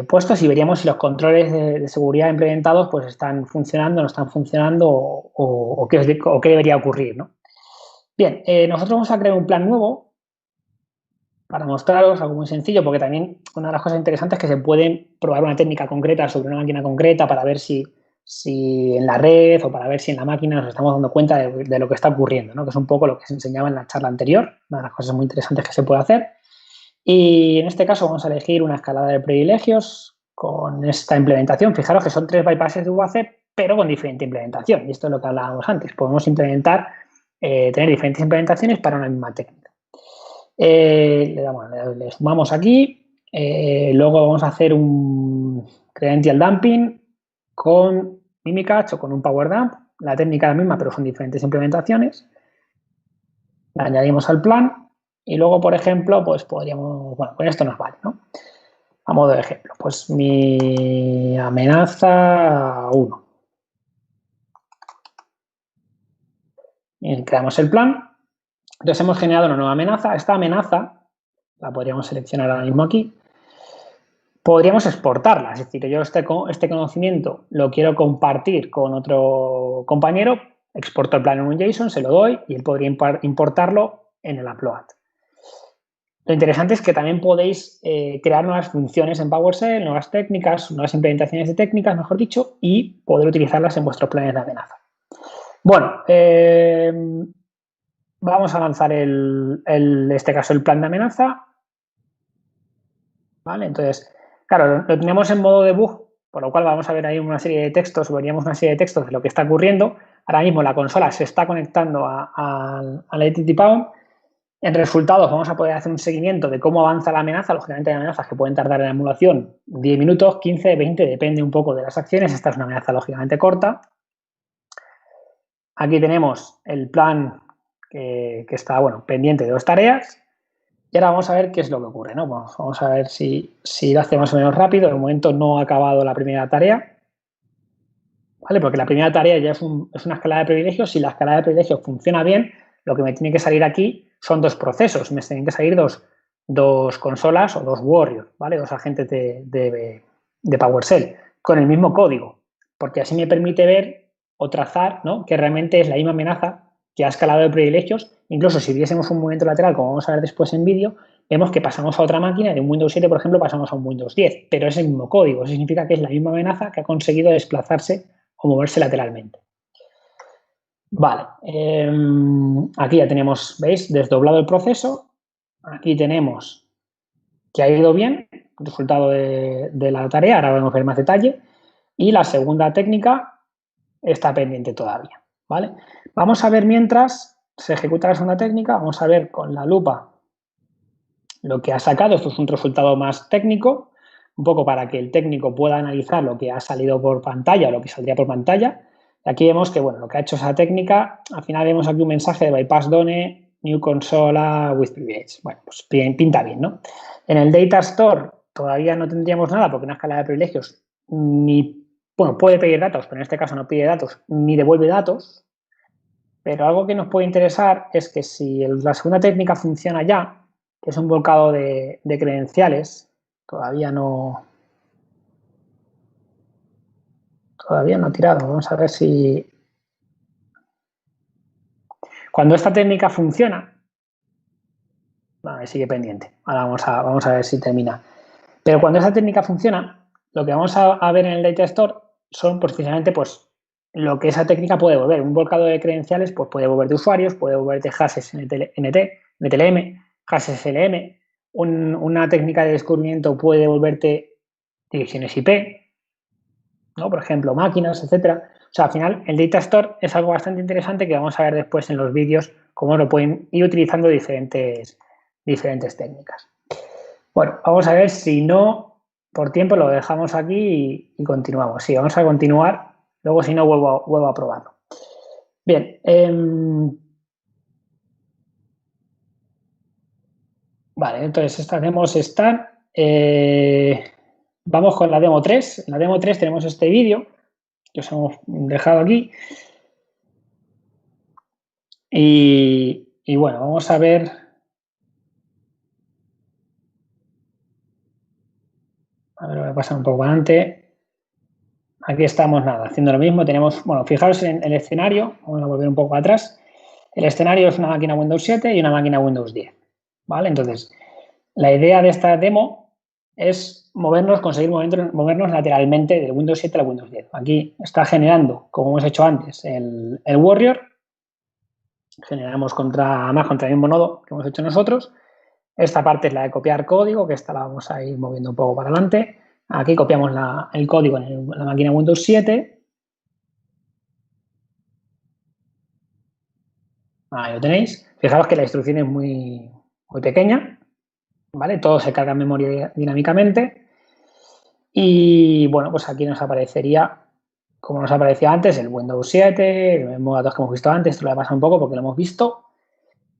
Speaker 2: puestos y veríamos si los controles de seguridad implementados pues están funcionando, no están funcionando o qué debería ocurrir, ¿no? Bien, nosotros vamos a crear un plan nuevo para mostraros algo muy sencillo, porque también una de las cosas interesantes es que se puede probar una técnica concreta sobre una máquina concreta para ver si en la red o para ver si en la máquina nos estamos dando cuenta de lo que está ocurriendo, ¿no? Que es un poco lo que se enseñaba en la charla anterior, una de las cosas muy interesantes que se puede hacer. Y en este caso vamos a elegir una escalada de privilegios con esta implementación. Fijaros que son 3 bypasses de UAC, pero con diferente implementación. Y esto es lo que hablábamos antes. Podemos tener diferentes implementaciones para una misma técnica. Le sumamos aquí. Luego vamos a hacer un credential dumping con Mimikatz o con un Power Dump. La técnica es la misma, pero son diferentes implementaciones. La añadimos al plan. Y luego, por ejemplo, pues podríamos, bueno, con esto nos vale, ¿no? A modo de ejemplo, pues mi amenaza 1. Y creamos el plan. Entonces hemos generado una nueva amenaza. Esta amenaza la podríamos seleccionar ahora mismo aquí. Podríamos exportarla, es decir, yo este conocimiento lo quiero compartir con otro compañero, exporto el plan en un JSON, se lo doy y él podría importarlo en el upload. Lo interesante es que también podéis crear nuevas funciones en PowerShell, nuevas técnicas, nuevas implementaciones de técnicas, mejor dicho, y poder utilizarlas en vuestros planes de amenaza. Bueno, vamos a lanzar en este caso el plan de amenaza. ¿Vale? Entonces, claro, lo tenemos en modo debug, por lo cual vamos a ver ahí una serie de textos, veríamos una serie de textos de lo que está ocurriendo. Ahora mismo la consola se está conectando al HTTP. En resultados vamos a poder hacer un seguimiento de cómo avanza la amenaza. Lógicamente hay amenazas que pueden tardar en la emulación 10 minutos, 15, 20, depende un poco de las acciones. Esta es una amenaza lógicamente corta. Aquí tenemos el plan que está, bueno, pendiente de 2 tareas. Y ahora vamos a ver qué es lo que ocurre, ¿no? Vamos a ver si lo hace más o menos rápido. De momento no ha acabado la primera tarea, ¿vale? Porque la primera tarea ya es una escalada de privilegios. Si la escalada de privilegios funciona bien, lo que me tiene que salir aquí son 2 procesos. Me tienen que salir dos consolas o 2 warriors, ¿vale? 2 agentes de PowerShell con el mismo código, porque así me permite ver o trazar, ¿no? Que realmente es la misma amenaza que ha escalado de privilegios. Incluso si viésemos un movimiento lateral, como vamos a ver después en vídeo, vemos que pasamos a otra máquina, de un Windows 7, por ejemplo, pasamos a un Windows 10, pero es el mismo código. Eso significa que es la misma amenaza que ha conseguido desplazarse o moverse lateralmente. Vale, aquí ya tenemos, ¿veis? Desdoblado el proceso. Aquí tenemos que ha ido bien, el resultado de la tarea, ahora vamos a ver más detalle. Y la segunda técnica está pendiente todavía, ¿vale? Vamos a ver mientras se ejecuta la segunda técnica, vamos a ver con la lupa lo que ha sacado. Esto es un resultado más técnico, un poco para que el técnico pueda analizar lo que ha salido por pantalla o lo que saldría por pantalla. Aquí vemos que, bueno, lo que ha hecho esa técnica, al final vemos aquí un mensaje de bypass done, New console with privilege. Bueno, pues pinta bien, ¿no? En el Data Store todavía no tendríamos nada porque una escala de privilegios puede pedir datos, pero en este caso no pide datos ni devuelve datos. Pero algo que nos puede interesar es que si la segunda técnica funciona ya, que es un volcado de credenciales, todavía no ha tirado. Vamos a ver si... Cuando esta técnica funciona, sigue pendiente. Ahora vamos a ver si termina. Pero cuando esta técnica funciona, lo que vamos a ver en el Data Store son precisamente pues, lo que esa técnica puede devolver. Un volcado de credenciales pues, puede devolverte usuarios, puede devolverte hashes NTLM, hashes SLM. Una técnica de descubrimiento puede devolverte direcciones IP, ¿no? Por ejemplo, máquinas, etcétera. O sea, al final, el Data Store es algo bastante interesante que vamos a ver después en los vídeos, cómo lo pueden ir utilizando diferentes técnicas. Bueno, vamos a ver si no, por tiempo lo dejamos aquí y continuamos. Sí, vamos a continuar. Luego, si no, vuelvo a probarlo. Bien. Vale, entonces estas demos están. Vamos con la demo 3. En la demo 3 tenemos este vídeo que os hemos dejado aquí. Y bueno, vamos a ver. A ver, voy a pasar un poco adelante. Aquí estamos, haciendo lo mismo. Tenemos, bueno, fijaros en el escenario. Vamos a volver un poco atrás. El escenario es una máquina Windows 7 y una máquina Windows 10. ¿Vale? Entonces, la idea de esta demo es conseguir movernos lateralmente del Windows 7 al Windows 10. Aquí está generando, como hemos hecho antes, el Warrior. Generamos contra el mismo nodo que hemos hecho nosotros. Esta parte es la de copiar código, que esta la vamos a ir moviendo un poco para adelante. Aquí copiamos el código en la máquina Windows 7. Ahí lo tenéis. Fijaros que la instrucción es muy pequeña, ¿vale? Todo se carga en memoria dinámicamente. Y bueno, pues aquí nos aparecería, como nos aparecía antes, el Windows 7, el mismo datos que hemos visto antes. Esto lo he pasado un poco porque lo hemos visto.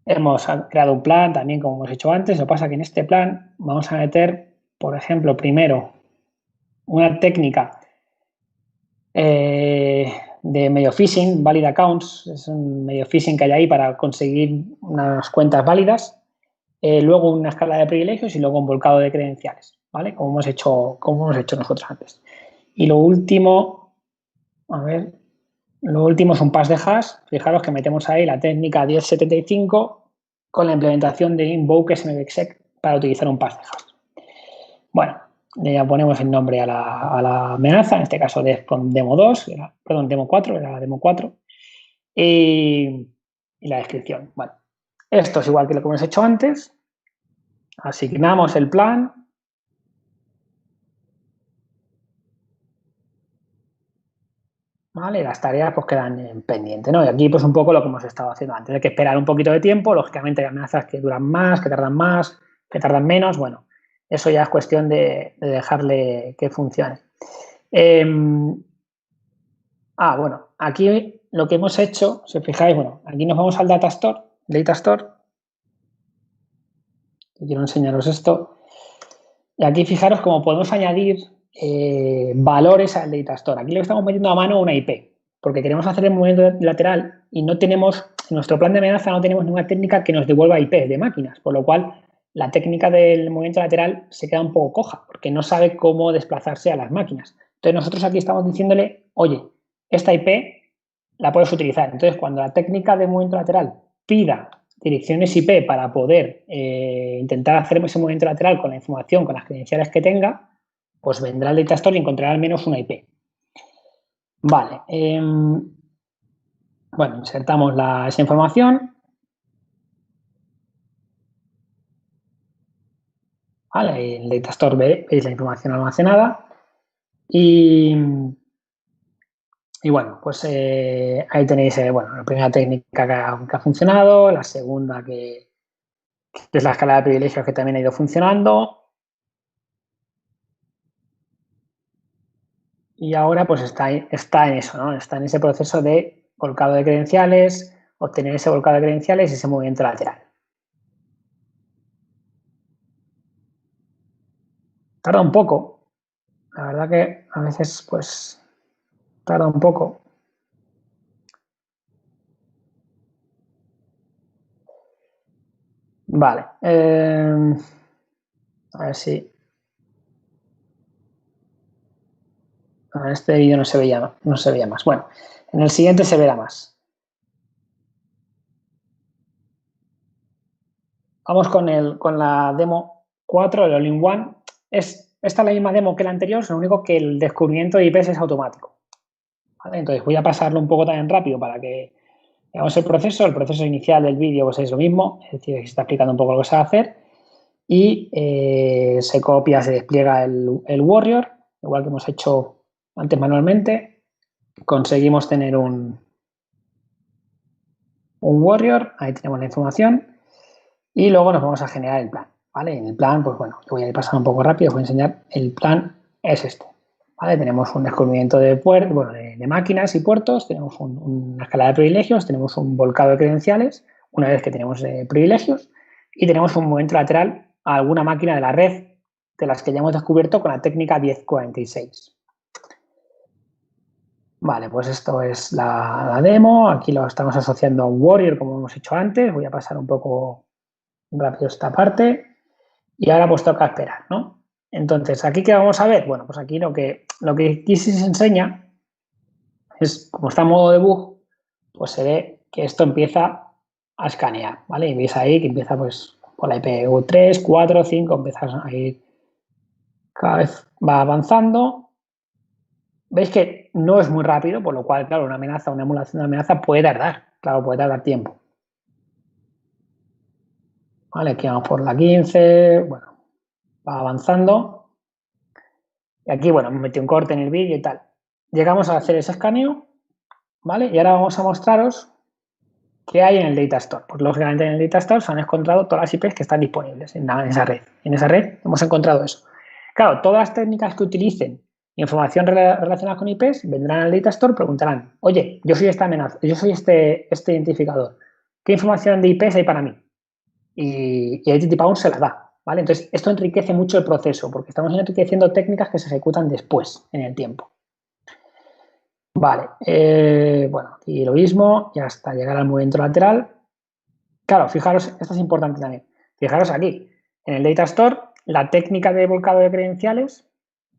Speaker 2: Hemos creado un plan también, como hemos hecho antes. Lo que pasa es que en este plan vamos a meter, por ejemplo, primero una técnica de medio phishing, valid accounts. Es un medio phishing que hay ahí para conseguir unas cuentas válidas. Luego una escala de privilegios y luego un volcado de credenciales, ¿vale? Como hemos hecho nosotros antes. Y lo último, es un pass de hash. Fijaros que metemos ahí la técnica 1075 con la implementación de invoke smvexec para utilizar un pass de hash. Bueno, ya ponemos el nombre a la amenaza, en este caso demo 2, demo 4, era la demo 4, y la descripción. Bueno, esto es igual que lo que hemos hecho antes. Asignamos el plan. ¿Vale? Las tareas pues quedan en pendiente, ¿no? Y aquí pues un poco lo que hemos estado haciendo antes. Hay que esperar un poquito de tiempo. Lógicamente hay amenazas que duran más, que tardan menos. Bueno, eso ya es cuestión de dejarle que funcione. Bueno, aquí lo que hemos hecho, si os fijáis, bueno, aquí nos vamos al Data Store. Quiero enseñaros esto. Y aquí fijaros cómo podemos añadir valores al Data Store. Aquí le estamos metiendo a mano una IP, porque queremos hacer el movimiento lateral y no tenemos, en nuestro plan de amenaza no tenemos ninguna técnica que nos devuelva IP de máquinas, por lo cual la técnica del movimiento lateral se queda un poco coja, porque no sabe cómo desplazarse a las máquinas. Entonces nosotros aquí estamos diciéndole, oye, esta IP la puedes utilizar. Entonces cuando la técnica de movimiento lateral pida direcciones IP para poder intentar hacer ese movimiento lateral con la información, con las credenciales que tenga, pues vendrá el Data Store y encontrará al menos una IP. Vale. Bueno, insertamos esa información. Vale, el Data Store veis la información almacenada. Y bueno, pues ahí tenéis la primera técnica que ha funcionado, la segunda que es la escala de privilegios que también ha ido funcionando. Y ahora pues está en eso, ¿no? Está en ese proceso de volcado de credenciales, obtener ese volcado de credenciales y ese movimiento lateral. Tarda un poco, la verdad que a veces pues tarda un poco. Vale, a ver si... En este vídeo no se veía más. Bueno, en el siguiente se verá más. Vamos con la demo 4, el All-in-One. Esta es la misma demo que la anterior, lo único que el descubrimiento de IPs es automático. ¿Vale? Entonces voy a pasarlo un poco también rápido para que veamos el proceso. El proceso inicial del vídeo pues es lo mismo, es decir, se está explicando un poco lo que se va a hacer. Y se copia, se despliega el Warrior, igual que hemos hecho antes manualmente. Conseguimos tener un Warrior, ahí tenemos la información. Y luego nos vamos a generar el plan, ¿vale? En el plan, pues bueno, voy a ir pasando un poco rápido, os voy a enseñar. El plan es este, ¿vale? Tenemos un descubrimiento de máquinas y puertos, tenemos una escala de privilegios, tenemos un volcado de credenciales, una vez que tenemos privilegios, y tenemos un movimiento lateral a alguna máquina de la red de las que ya hemos descubierto con la técnica 1046. Vale, pues esto es la demo. Aquí lo estamos asociando a un Warrior, como hemos hecho antes. Voy a pasar un poco rápido esta parte. Y ahora pues toca esperar, ¿no? Entonces, ¿aquí qué vamos a ver? Bueno, pues aquí lo que aquí sí se enseña es, como está en modo debug, pues se ve que esto empieza a escanear, ¿vale? Y veis ahí que empieza pues por la IP 3, 4, 5, empieza a ir, cada vez va avanzando. Veis que no es muy rápido, por lo cual, claro, una emulación de una amenaza puede tardar, claro, puede tardar tiempo. Vale, aquí vamos por la 15, bueno, va avanzando. Y aquí, bueno, hemos metido un corte en el vídeo y tal. Llegamos a hacer ese escaneo, ¿vale? Y ahora vamos a mostraros qué hay en el Data Store. Pues lógicamente en el Data Store se han encontrado todas las IPs que están disponibles en esa red. En esa red hemos encontrado eso. Claro, todas las técnicas que utilicen información relacionada con IPs vendrán al Data Store, preguntarán, oye, yo soy esta amenaza, yo soy este identificador. ¿Qué información de IPs hay para mí? Y ITTPound se la da, ¿vale? Entonces, esto enriquece mucho el proceso porque estamos enriqueciendo técnicas que se ejecutan después en el tiempo. Vale, bueno, aquí lo mismo y hasta llegar al movimiento lateral. Claro, fijaros, esto es importante también. Fijaros aquí, en el Data Store, la técnica de volcado de credenciales,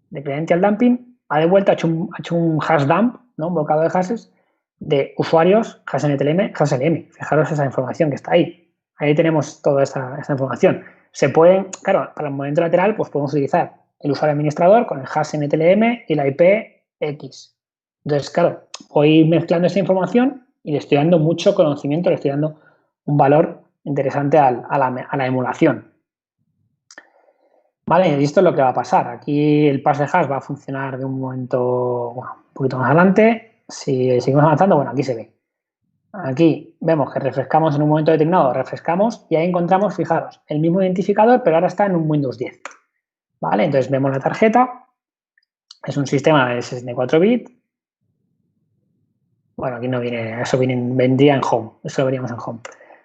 Speaker 2: de credential dumping, ha devuelto, ha hecho un hash dump, ¿no? Un volcado de hashes de usuarios, hash NTLM, hash LM. Fijaros esa información que está ahí. Ahí tenemos toda esa información. Se pueden, claro, para el movimiento lateral, pues podemos utilizar el usuario administrador con el hash NTLM y la IP X. Entonces, claro, voy mezclando esa información y le estoy dando mucho conocimiento, le estoy dando un valor interesante a la emulación. Vale, y esto es lo que va a pasar. Aquí el pass de hash va a funcionar de un momento, bueno, un poquito más adelante. Si seguimos avanzando, bueno, aquí se ve. Aquí vemos que refrescamos en un momento determinado, refrescamos y ahí encontramos, fijaros, el mismo identificador, pero ahora está en un Windows 10. ¿Vale? Entonces vemos la tarjeta, es un sistema de 64 bits. Bueno, aquí no viene, eso vendría en Home, eso lo veríamos en Home.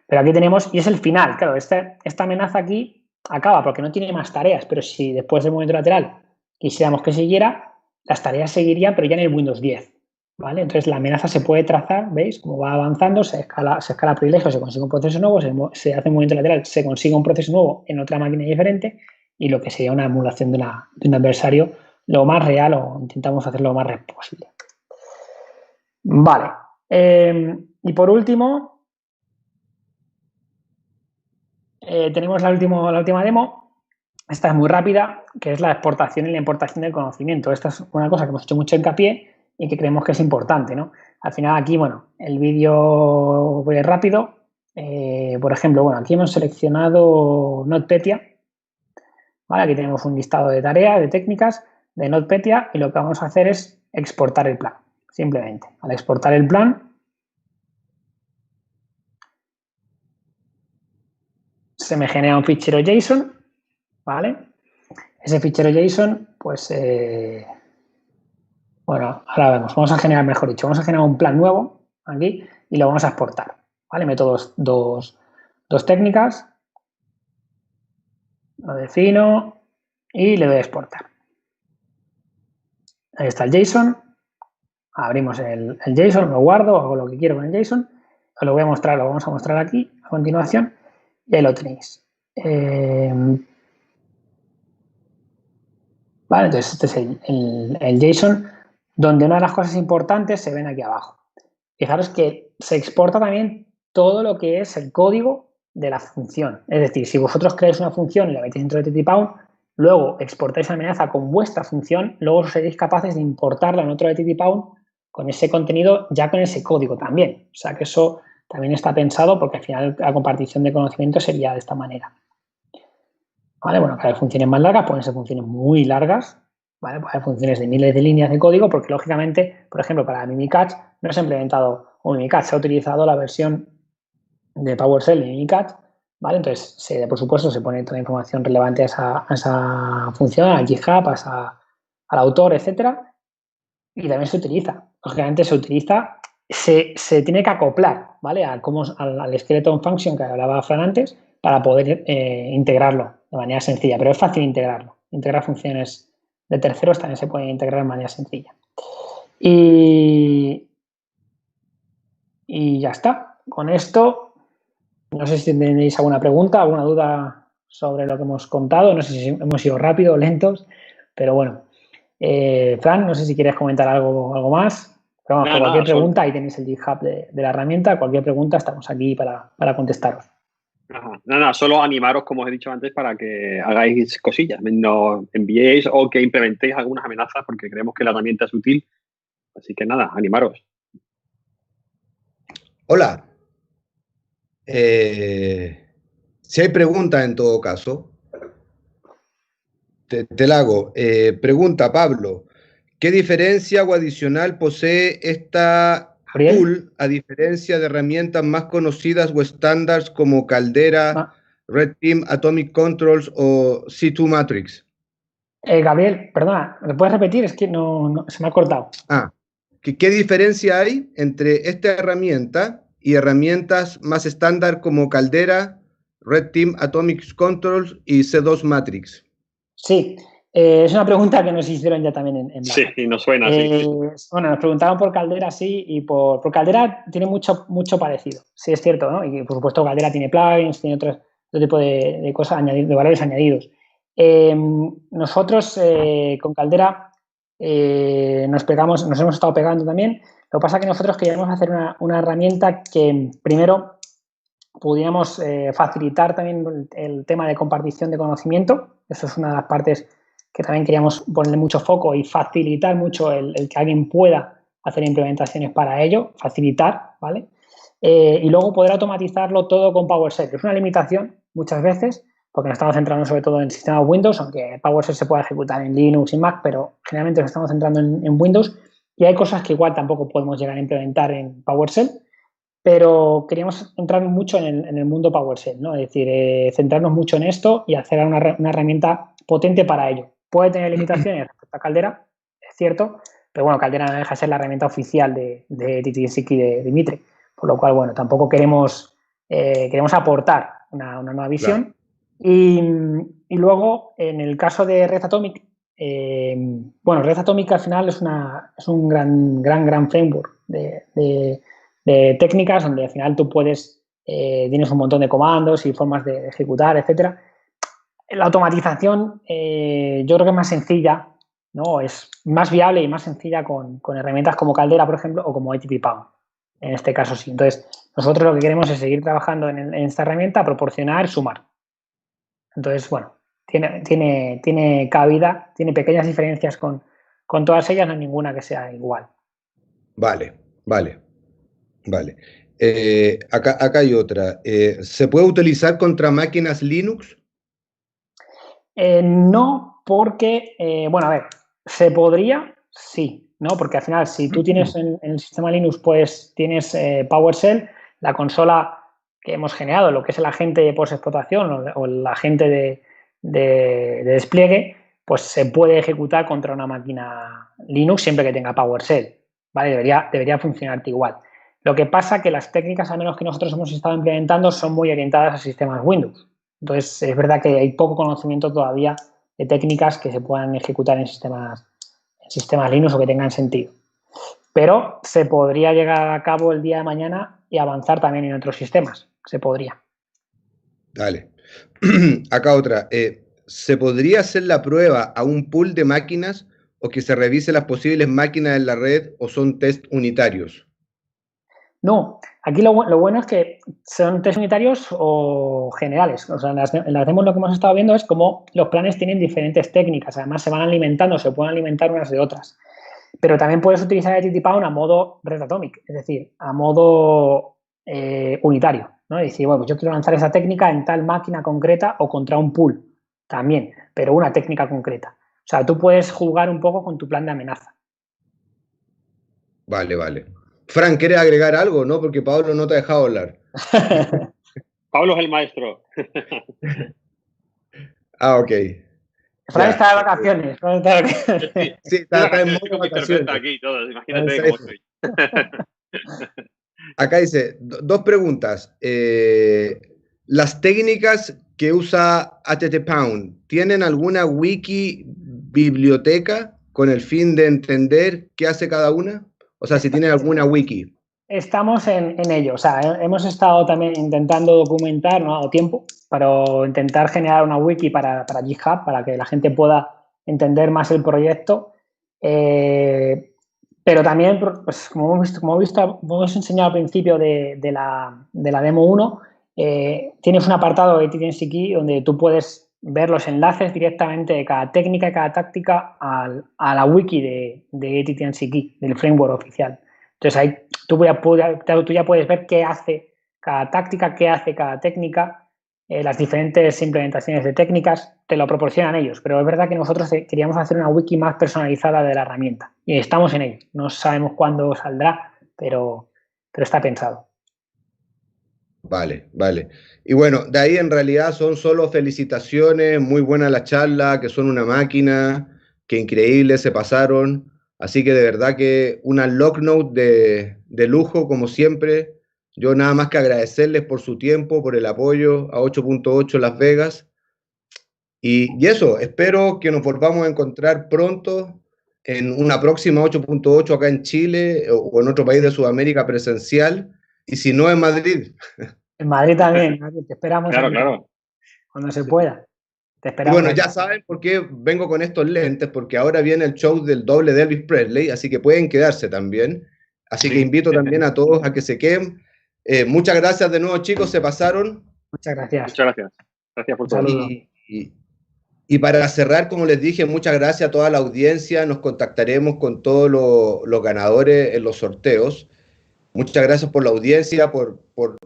Speaker 2: Pero aquí tenemos, y es el final, claro, esta amenaza aquí acaba porque no tiene más tareas, pero si después del movimiento lateral quisiéramos que siguiera, las tareas seguirían, pero ya en el Windows 10. ¿Vale? Entonces la amenaza se puede trazar, ¿veis? Como va avanzando, se escala privilegio, se consigue un proceso nuevo, se hace un movimiento lateral, se consigue un proceso nuevo en otra máquina diferente y lo que sería una emulación de un adversario lo más real o intentamos hacerlo lo más real posible. Vale. Y por último, tenemos la última demo. Esta es muy rápida, que es la exportación y la importación del conocimiento. Esta es una cosa que hemos hecho mucho hincapié y que creemos que es importante, ¿no? Al final aquí, bueno, el vídeo voy rápido. Por ejemplo, bueno, aquí hemos seleccionado NotPetya. ¿Vale? Aquí tenemos un listado de tareas, de técnicas de NotPetya y lo que vamos a hacer es exportar el plan, simplemente. Al exportar el plan, se me genera un fichero JSON, ¿vale? Ese fichero JSON, pues, bueno, ahora vemos, vamos a generar, mejor dicho, vamos a generar un plan nuevo aquí y lo vamos a exportar, ¿vale? Meto dos técnicas, lo defino y le doy a exportar. Ahí está el JSON, abrimos el JSON, lo guardo, hago lo que quiero con el JSON, os lo voy a mostrar, lo vamos a mostrar aquí a continuación y ahí lo tenéis. Vale, entonces este es el JSON, donde una de las cosas importantes se ven aquí abajo. Fijaros que se exporta también todo lo que es el código de la función. Es decir, si vosotros creáis una función y la metéis dentro de TTPound, luego exportáis la amenaza con vuestra función, luego seréis capaces de importarla en otro de TTPound con ese contenido, ya con ese código también. O sea que eso también está pensado porque al final la compartición de conocimiento sería de esta manera. ¿Vale? Bueno, cada vez funciones más largas, pueden ser funciones muy largas, ¿vale? Pueden ser funciones de miles de líneas de código, porque lógicamente, por ejemplo, para Mimikatz no se ha implementado un Mimikatz, se ha utilizado la versión de PowerShell de Mimikatz, ¿vale? Entonces, por supuesto, se pone toda la información relevante a esa función, al GitHub, al autor, etcétera, y también se utiliza. Lógicamente se utiliza, se tiene que acoplar, ¿vale? Al skeleton function que hablaba Fran antes, para poder integrarlo de manera sencilla, pero es fácil integrarlo. Integrar funciones de terceros también se puede integrar de manera sencilla. Y ya está. Con esto, no sé si tenéis alguna pregunta, alguna duda sobre lo que hemos contado. No sé si hemos ido rápido o lentos, pero bueno. Fran, no sé si quieres comentar algo más. Pero vamos, cualquier pregunta, ahí tenéis el GitHub de la herramienta. Cualquier pregunta, estamos aquí para contestaros.
Speaker 3: Ajá. Nada, solo animaros, como os he dicho antes, para que hagáis cosillas, nos enviéis o que implementéis algunas amenazas porque creemos que la herramienta es útil. Así que nada, animaros.
Speaker 1: Hola. Si hay preguntas en todo caso, te la hago. Pregunta Pablo, ¿qué diferencia o adicional posee esta tool a diferencia de herramientas más conocidas o estándares como Caldera, Red Team, Atomic Controls o C2 Matrix?
Speaker 2: Gabriel, perdona, ¿me puedes repetir? Es que no se me ha cortado.
Speaker 1: ¿Qué diferencia hay entre esta herramienta y herramientas más estándar como Caldera, Red Team, Atomic Controls y C2 Matrix?
Speaker 2: Sí, es una pregunta que nos hicieron ya también en
Speaker 3: Sí, y nos suena así.
Speaker 2: Bueno, nos preguntaban por Caldera, sí, y por Caldera tiene mucho parecido. Sí, es cierto, ¿no? Y por supuesto Caldera tiene plugins, tiene otro tipo de cosas, de valores añadidos. Nosotros con Caldera nos hemos estado pegando también. Lo que pasa es que nosotros queríamos hacer una herramienta que primero pudiéramos facilitar también el tema de compartición de conocimiento. Eso es una de las partes que también queríamos ponerle mucho foco y facilitar mucho el que alguien pueda hacer implementaciones para ello, facilitar, ¿vale? Y luego poder automatizarlo todo con PowerShell, que es una limitación muchas veces, porque nos estamos centrando sobre todo en sistemas Windows, aunque PowerShell se puede ejecutar en Linux y Mac, pero generalmente nos estamos centrando en Windows y hay cosas que igual tampoco podemos llegar a implementar en PowerShell, pero queríamos entrar mucho en el mundo PowerShell, ¿no? Es decir, centrarnos mucho en esto y hacer una herramienta potente para ello. Puede tener limitaciones respecto a Caldera, es cierto, pero bueno, Caldera no deja de ser la herramienta oficial de TTSIC y de Dimitri, por lo cual, bueno, tampoco queremos aportar una nueva visión. Claro. Y luego, en el caso de Red Atomic, Red Atomic al final es un gran framework de técnicas donde al final tú tienes un montón de comandos y formas de ejecutar, etcétera. La automatización yo creo que es más sencilla, ¿no? Es más viable y más sencilla con herramientas como Caldera, por ejemplo, o como TTPound. En este caso sí. Entonces, nosotros lo que queremos es seguir trabajando en esta herramienta, proporcionar, sumar. Entonces, bueno, tiene cabida, tiene pequeñas diferencias con todas ellas, no hay ninguna que sea igual.
Speaker 1: Vale. Acá hay otra. ¿Se puede utilizar contra máquinas Linux?
Speaker 2: No, porque, se podría, sí, ¿no? Porque al final, si tú tienes en el sistema Linux, pues tienes PowerShell, la consola que hemos generado, lo que es el agente de post-explotación o el agente de despliegue, pues se puede ejecutar contra una máquina Linux siempre que tenga PowerShell, ¿vale? Debería funcionarte igual. Lo que pasa que las técnicas, al menos que nosotros hemos estado implementando, son muy orientadas a sistemas Windows. Entonces, es verdad que hay poco conocimiento todavía de técnicas que se puedan ejecutar en sistemas Linux o que tengan sentido. Pero se podría llegar a cabo el día de mañana y avanzar también en otros sistemas. Se podría.
Speaker 1: Dale. Acá otra. ¿Se podría hacer la prueba a un pool de máquinas o que se revise las posibles máquinas en la red o son test unitarios?
Speaker 2: No, aquí lo bueno es que son test unitarios o generales. O sea, en las demos lo que hemos estado viendo es cómo los planes tienen diferentes técnicas. Además, se van alimentando, se pueden alimentar unas de otras. Pero también puedes utilizar el TTPound a modo Red Atomic, es decir, a modo unitario, ¿no? Y decir, bueno, pues yo quiero lanzar esa técnica en tal máquina concreta o contra un pool también, pero una técnica concreta. O sea, tú puedes jugar un poco con tu plan de amenaza.
Speaker 1: Vale, vale. Fran, ¿quieres agregar algo? ¿No? Porque Pablo no te ha dejado hablar.
Speaker 3: Pablo es el maestro.
Speaker 1: Ok.
Speaker 2: Fran está de vacaciones.
Speaker 1: Sí, está en modo vacaciones.
Speaker 3: Aquí todos, imagínate cómo estoy.
Speaker 1: Acá dice, dos preguntas. ¿Las técnicas que usa HTPound tienen alguna wiki biblioteca con el fin de entender qué hace cada una? O sea, si tienen alguna wiki.
Speaker 2: Estamos en ello. O sea, hemos estado también intentando documentar, no ha dado tiempo, para intentar generar una wiki para GitHub, para que la gente pueda entender más el proyecto. Pero también, pues, como hemos enseñado al principio de la demo 1, tienes un apartado de ATT&C Key donde tú puedes ver los enlaces directamente de cada técnica y cada táctica a la wiki de ATT&C Key, del framework oficial. Entonces, ahí tú ya puedes ver qué hace cada táctica, qué hace cada técnica, las diferentes implementaciones de técnicas, te lo proporcionan ellos. Pero es verdad que nosotros queríamos hacer una wiki más personalizada de la herramienta y estamos en ello. No sabemos cuándo saldrá, pero está pensado.
Speaker 1: Vale, vale. Y bueno, de ahí en realidad son solo felicitaciones, muy buena la charla, que son una máquina, que increíble, se pasaron. Así que de verdad que una log note de lujo, como siempre. Yo nada más que agradecerles por su tiempo, por el apoyo a 8.8 Las Vegas. Y eso, espero que nos volvamos a encontrar pronto en una próxima 8.8 acá en Chile o en otro país de Sudamérica presencial. Y si no, en Madrid.
Speaker 2: En Madrid también, te esperamos.
Speaker 3: Claro.
Speaker 2: Cuando se pueda. Te esperamos.
Speaker 1: Y bueno, ya saben por qué vengo con estos lentes, porque ahora viene el show del doble de Elvis Presley, así que pueden quedarse también. Así que invito también a todos a que se queden. Muchas gracias de nuevo, chicos, se pasaron.
Speaker 2: Muchas gracias.
Speaker 3: Muchas gracias. Gracias por todo.
Speaker 1: Y para cerrar, como les dije, muchas gracias a toda la audiencia. Nos contactaremos con todos los ganadores en los sorteos. Muchas gracias por la audiencia,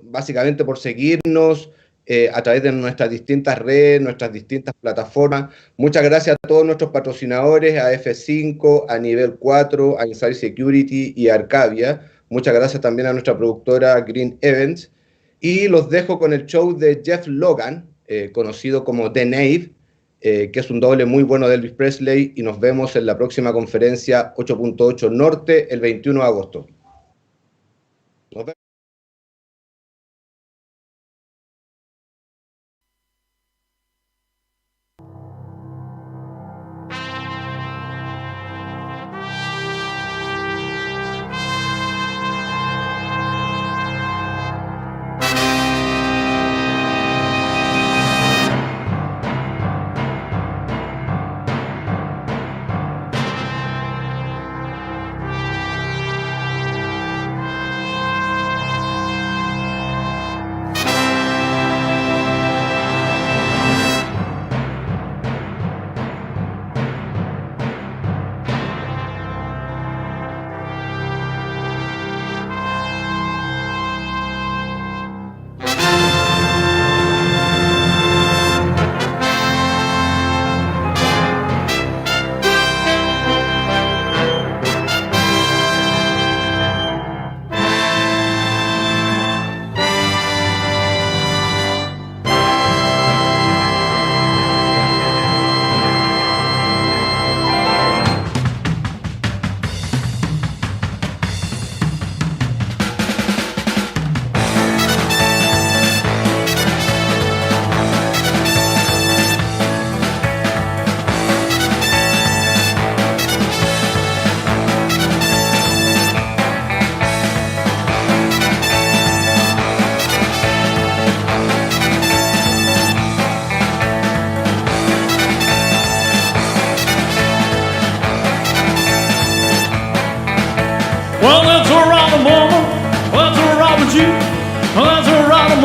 Speaker 1: básicamente por seguirnos a través de nuestras distintas redes, nuestras distintas plataformas. Muchas gracias a todos nuestros patrocinadores, a F5, a Nivel 4, a Inside Security y a Arcadia. Muchas gracias también a nuestra productora Green Events. Y los dejo con el show de Jeff Logan, conocido como The Knave, que es un doble muy bueno de Elvis Presley. Y nos vemos en la próxima conferencia 8.8 Norte el 21 de agosto. Nos vemos.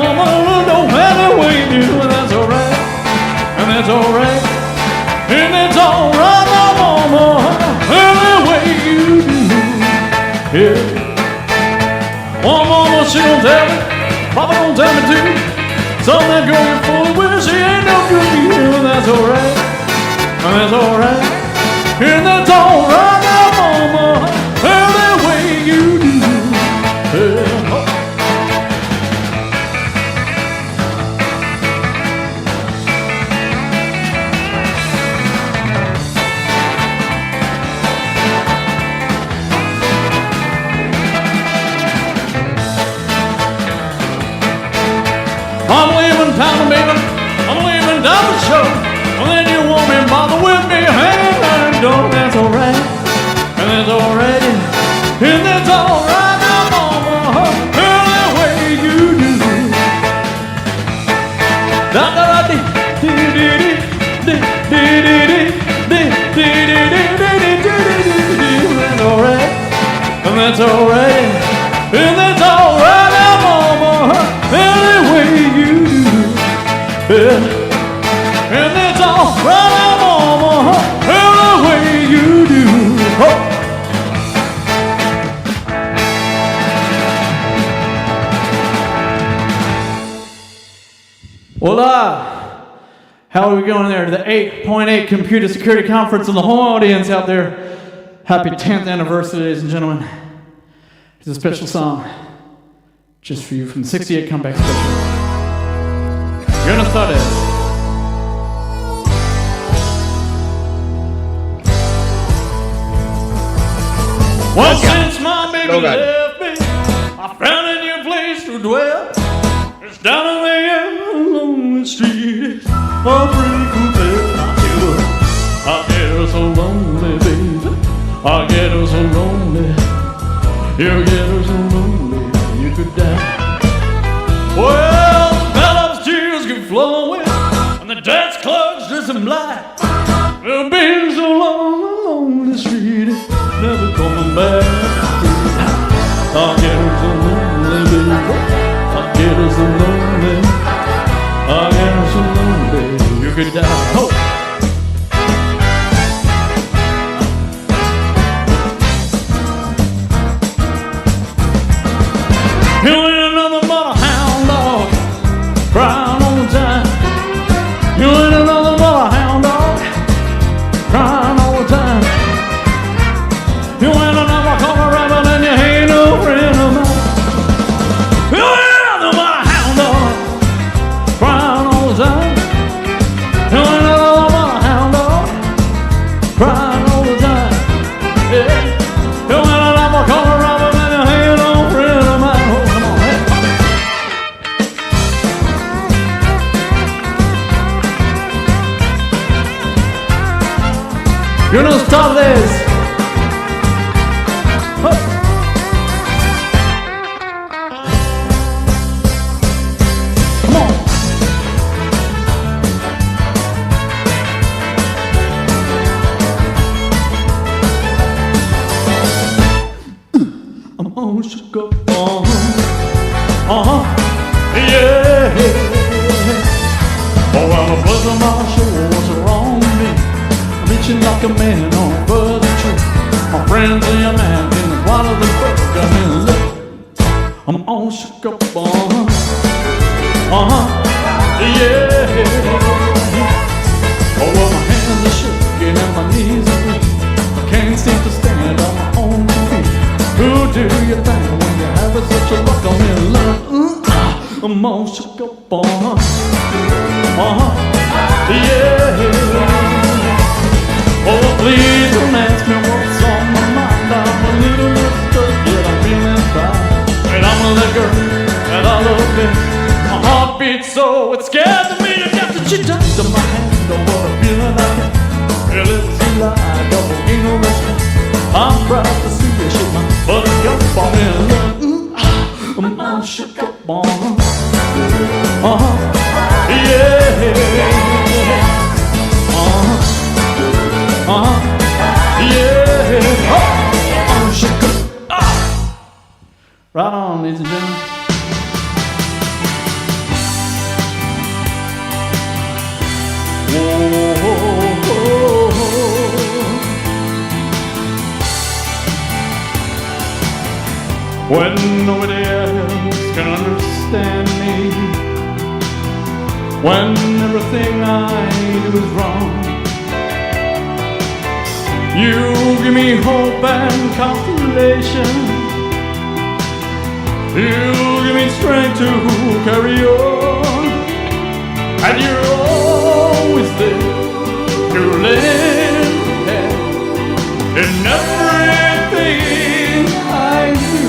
Speaker 4: mama, no matter what you do, that's alright, and that's alright, and that's alright, now, mama, any way you do, yeah. One mama, she gon' tell me, Papa gon' tell me too. Some that girl you're fooling with, she ain't no good to you, and that's alright, and that's alright, and that's alright, now, mama, any way you do, yeah. I'm leaving town, baby. I'm leaving down the shore. And then you won't be bothered with me hanging around the door. That's alright, and that's alright, and that's alright, now, mama, any way you do. Da da da dee dee dee dee dee dee dee dee dee. That's alright, and that's alright, and that's alright, now, mama, any way you do, yeah. And it's all right, mama, any way you do. Oh. Hola! How are we going there to the 8.8 Computer Security Conference and the whole audience out there? Happy 10th anniversary, ladies and gentlemen. It's a special song just for you from the 68 Comeback Special. Buenas tardes. Well, since my baby left me, I found a new place to dwell. It's down in the lonely street. A pretty cool place. I get her so lonely, baby. I get her so lonely. You get her so lonely, you could die. Well, the bellow's tears keep flowing, and the dance club's just in black. We've been so long on the street, never coming back. I get her so lonely, baby. I get her so lonely. I get her so lonely, you could die. Oh. You ain't another mother hound dog, crying all the time. You ain't another mother hound dog, crying all the time. You ain't another color rabbit and you ain't no friend of mine. You ain't another mother hound dog, crying all the time. You ain't another mother hound dog, crying all the time. Yeah. You ain't another color rabbit and you ain't no friend of mine. Buenas tardes. Oh. Come on. I'm all shook up. Yeah. Oh, well, the blood on my shoulders are on me. Reaching like a man on a further tree. My friends are your man, and as wild as the fuck, got me look. I'm all shook up, yeah. Oh, well, my hands are shaking and my knees are weak. I can't seem to stand on my own feet. Who do you think when you have such a luck on your love? I'm all shook up, yeah. Oh, please don't ask me what's on my mind. I'm a little stuck, yet I'm feeling fine. And I'm a little girl, and I love it. My heart beats so it scares me to death. And she touched my hand, oh, what a feeling I get. Her lips seem like a volcano rushing. I'm proud to see you shake my butt up on me. I'm all shook up, yeah. Yeah. Oh, shook up. Right on, ladies and gentlemen. when nobody else can understand me, when everything I do is wrong. You give me hope and consolation. You give me strength to carry on, and you're always there to lend a hand in everything I do.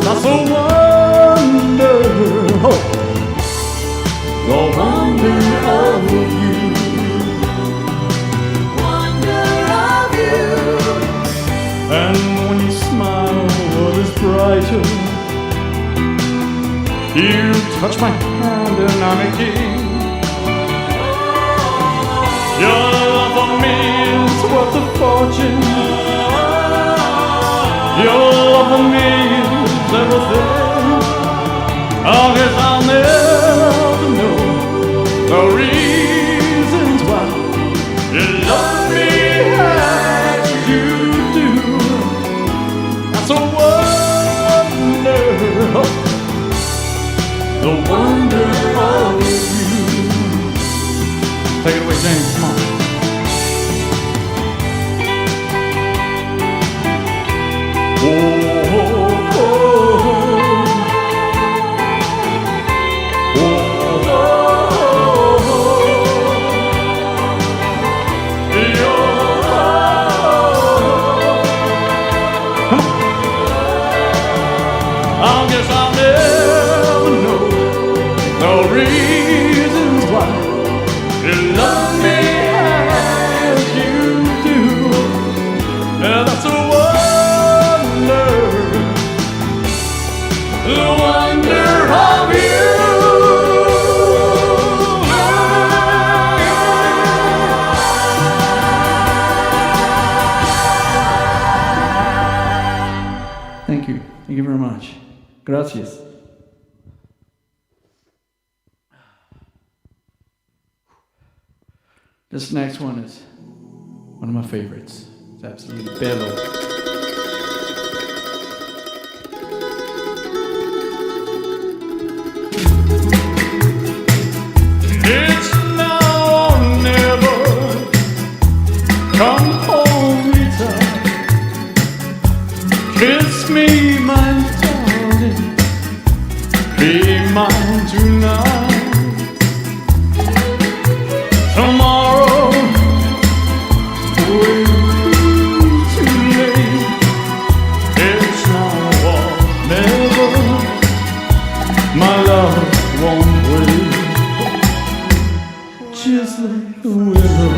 Speaker 4: That's a wonder, the wonder of you. And when you smile, the world is brighter. You touch my hand and I'm a king. Your love for me is worth a fortune. Your love for me is everything. Oh, 'cause I'll never know the reasons why you love me as you do. That's a wonder, the wonder of you. Take it away, James, come on. Oh, oh, oh, oh, oh, I guess I'll never know the reasons why you love me as you do. Yeah, that's a wonder, the wonder of you. Thank you. Thank you very much. Gracias. This next one is one of my favorites. It's absolutely bellow. It's now or never. Come hold me tight. Kiss me, my darling. Be mine tonight. Tomorrow will be too late. It's now or never. My love won't wait. Just like the willow,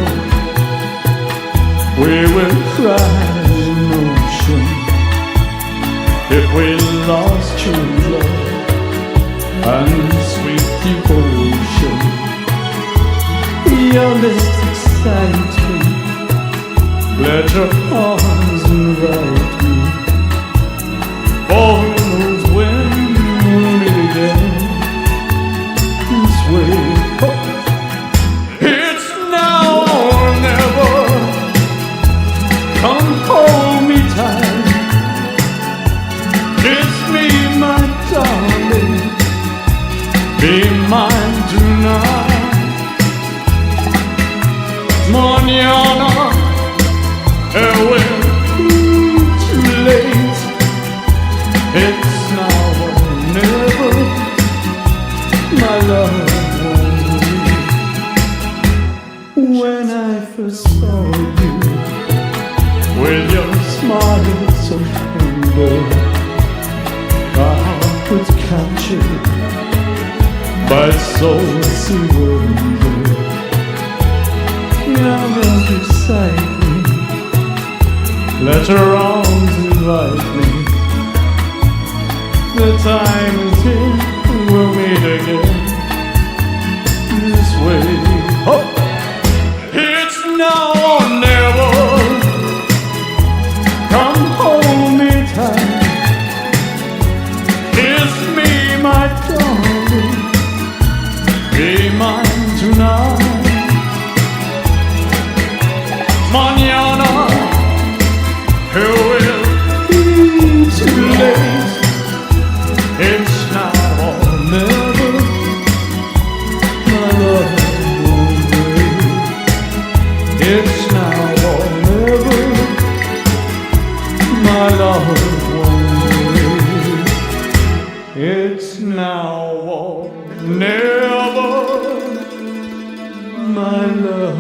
Speaker 4: we will cry in ocean if we lost true love and sweet devotion. Your lips excite me, let your arms invite me. For who knows when we'll meet again this way. Oh. It's now or never. Come hold me tight. Kiss me, my darling. Be mine tonight. Mañana it will be too late. It's now or never. My love won't wait. When I first saw you, with your smile so tender, my heart was captured by soul-see wonder. Now come beside me, let your arms invite me. The time is here, we'll meet again this way. Oh. It's now or never. Come hold me tight. Kiss me, my darling. Be mine tonight. Mañana it will be too late. It's now or never, my love.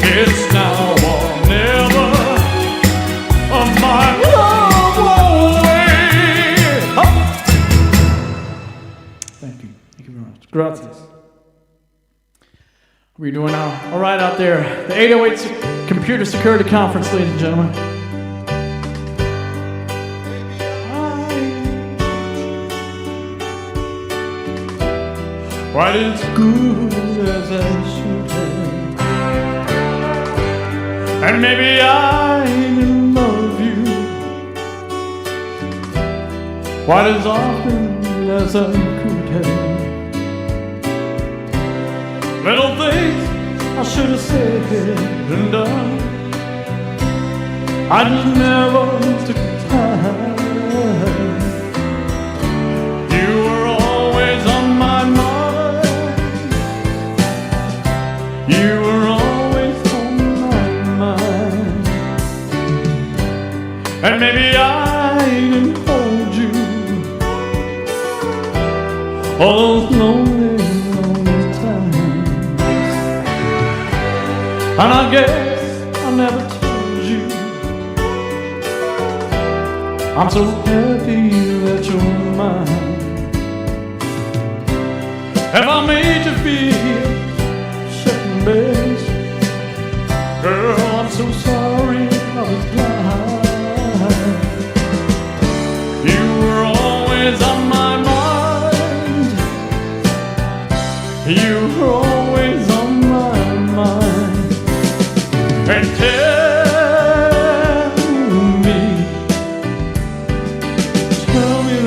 Speaker 4: It's now or never, my love won't wait. Thank you. Thank you very much. Gracias. What are you doing now? All right, out there. The 808 Computer Security Conference, ladies and gentlemen. Quite as good as I should have. And maybe I didn't love you quite as often as I could have. Little things I should have said and done, I just never took time. You were always on my mind. You were always on my mind. And maybe I didn't hold you all those lonely times. And I guess I never told you I'm so happy that you're mine. Have I made you feel second best? Girl, I'm so sorry I was blind. You were always on my mind. You were always